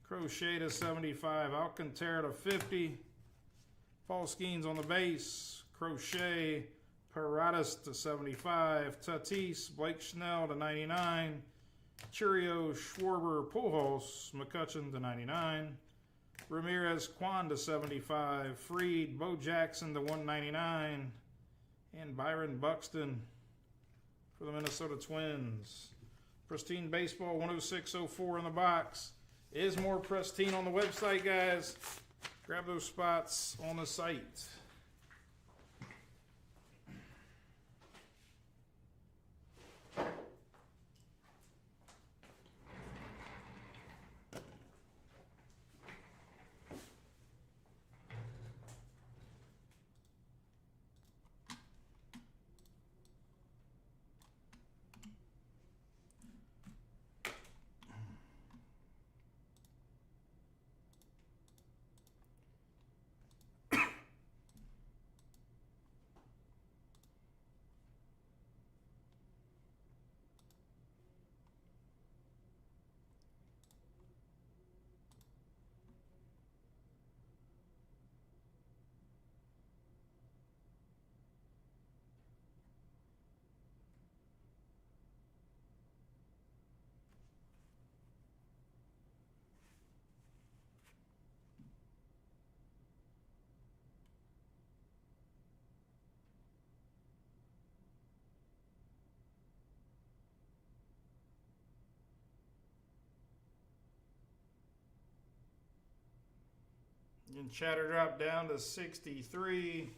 Crochet to 75, Alcantara to 50, Paul Skeens on the base, Crochet, Paredes to 75, Tatis, Blake Snell to 99, Cheerio, Schwarber, Pujols, McCutchen to 99, Ramirez, Kwan to 75, Fried, Bo Jackson to 199, and Byron Buxton for the Minnesota Twins. Pristine Baseball 10604 in the box. Is more pristine on the website, guys. Grab those spots on the site. And chatter dropped down to 63.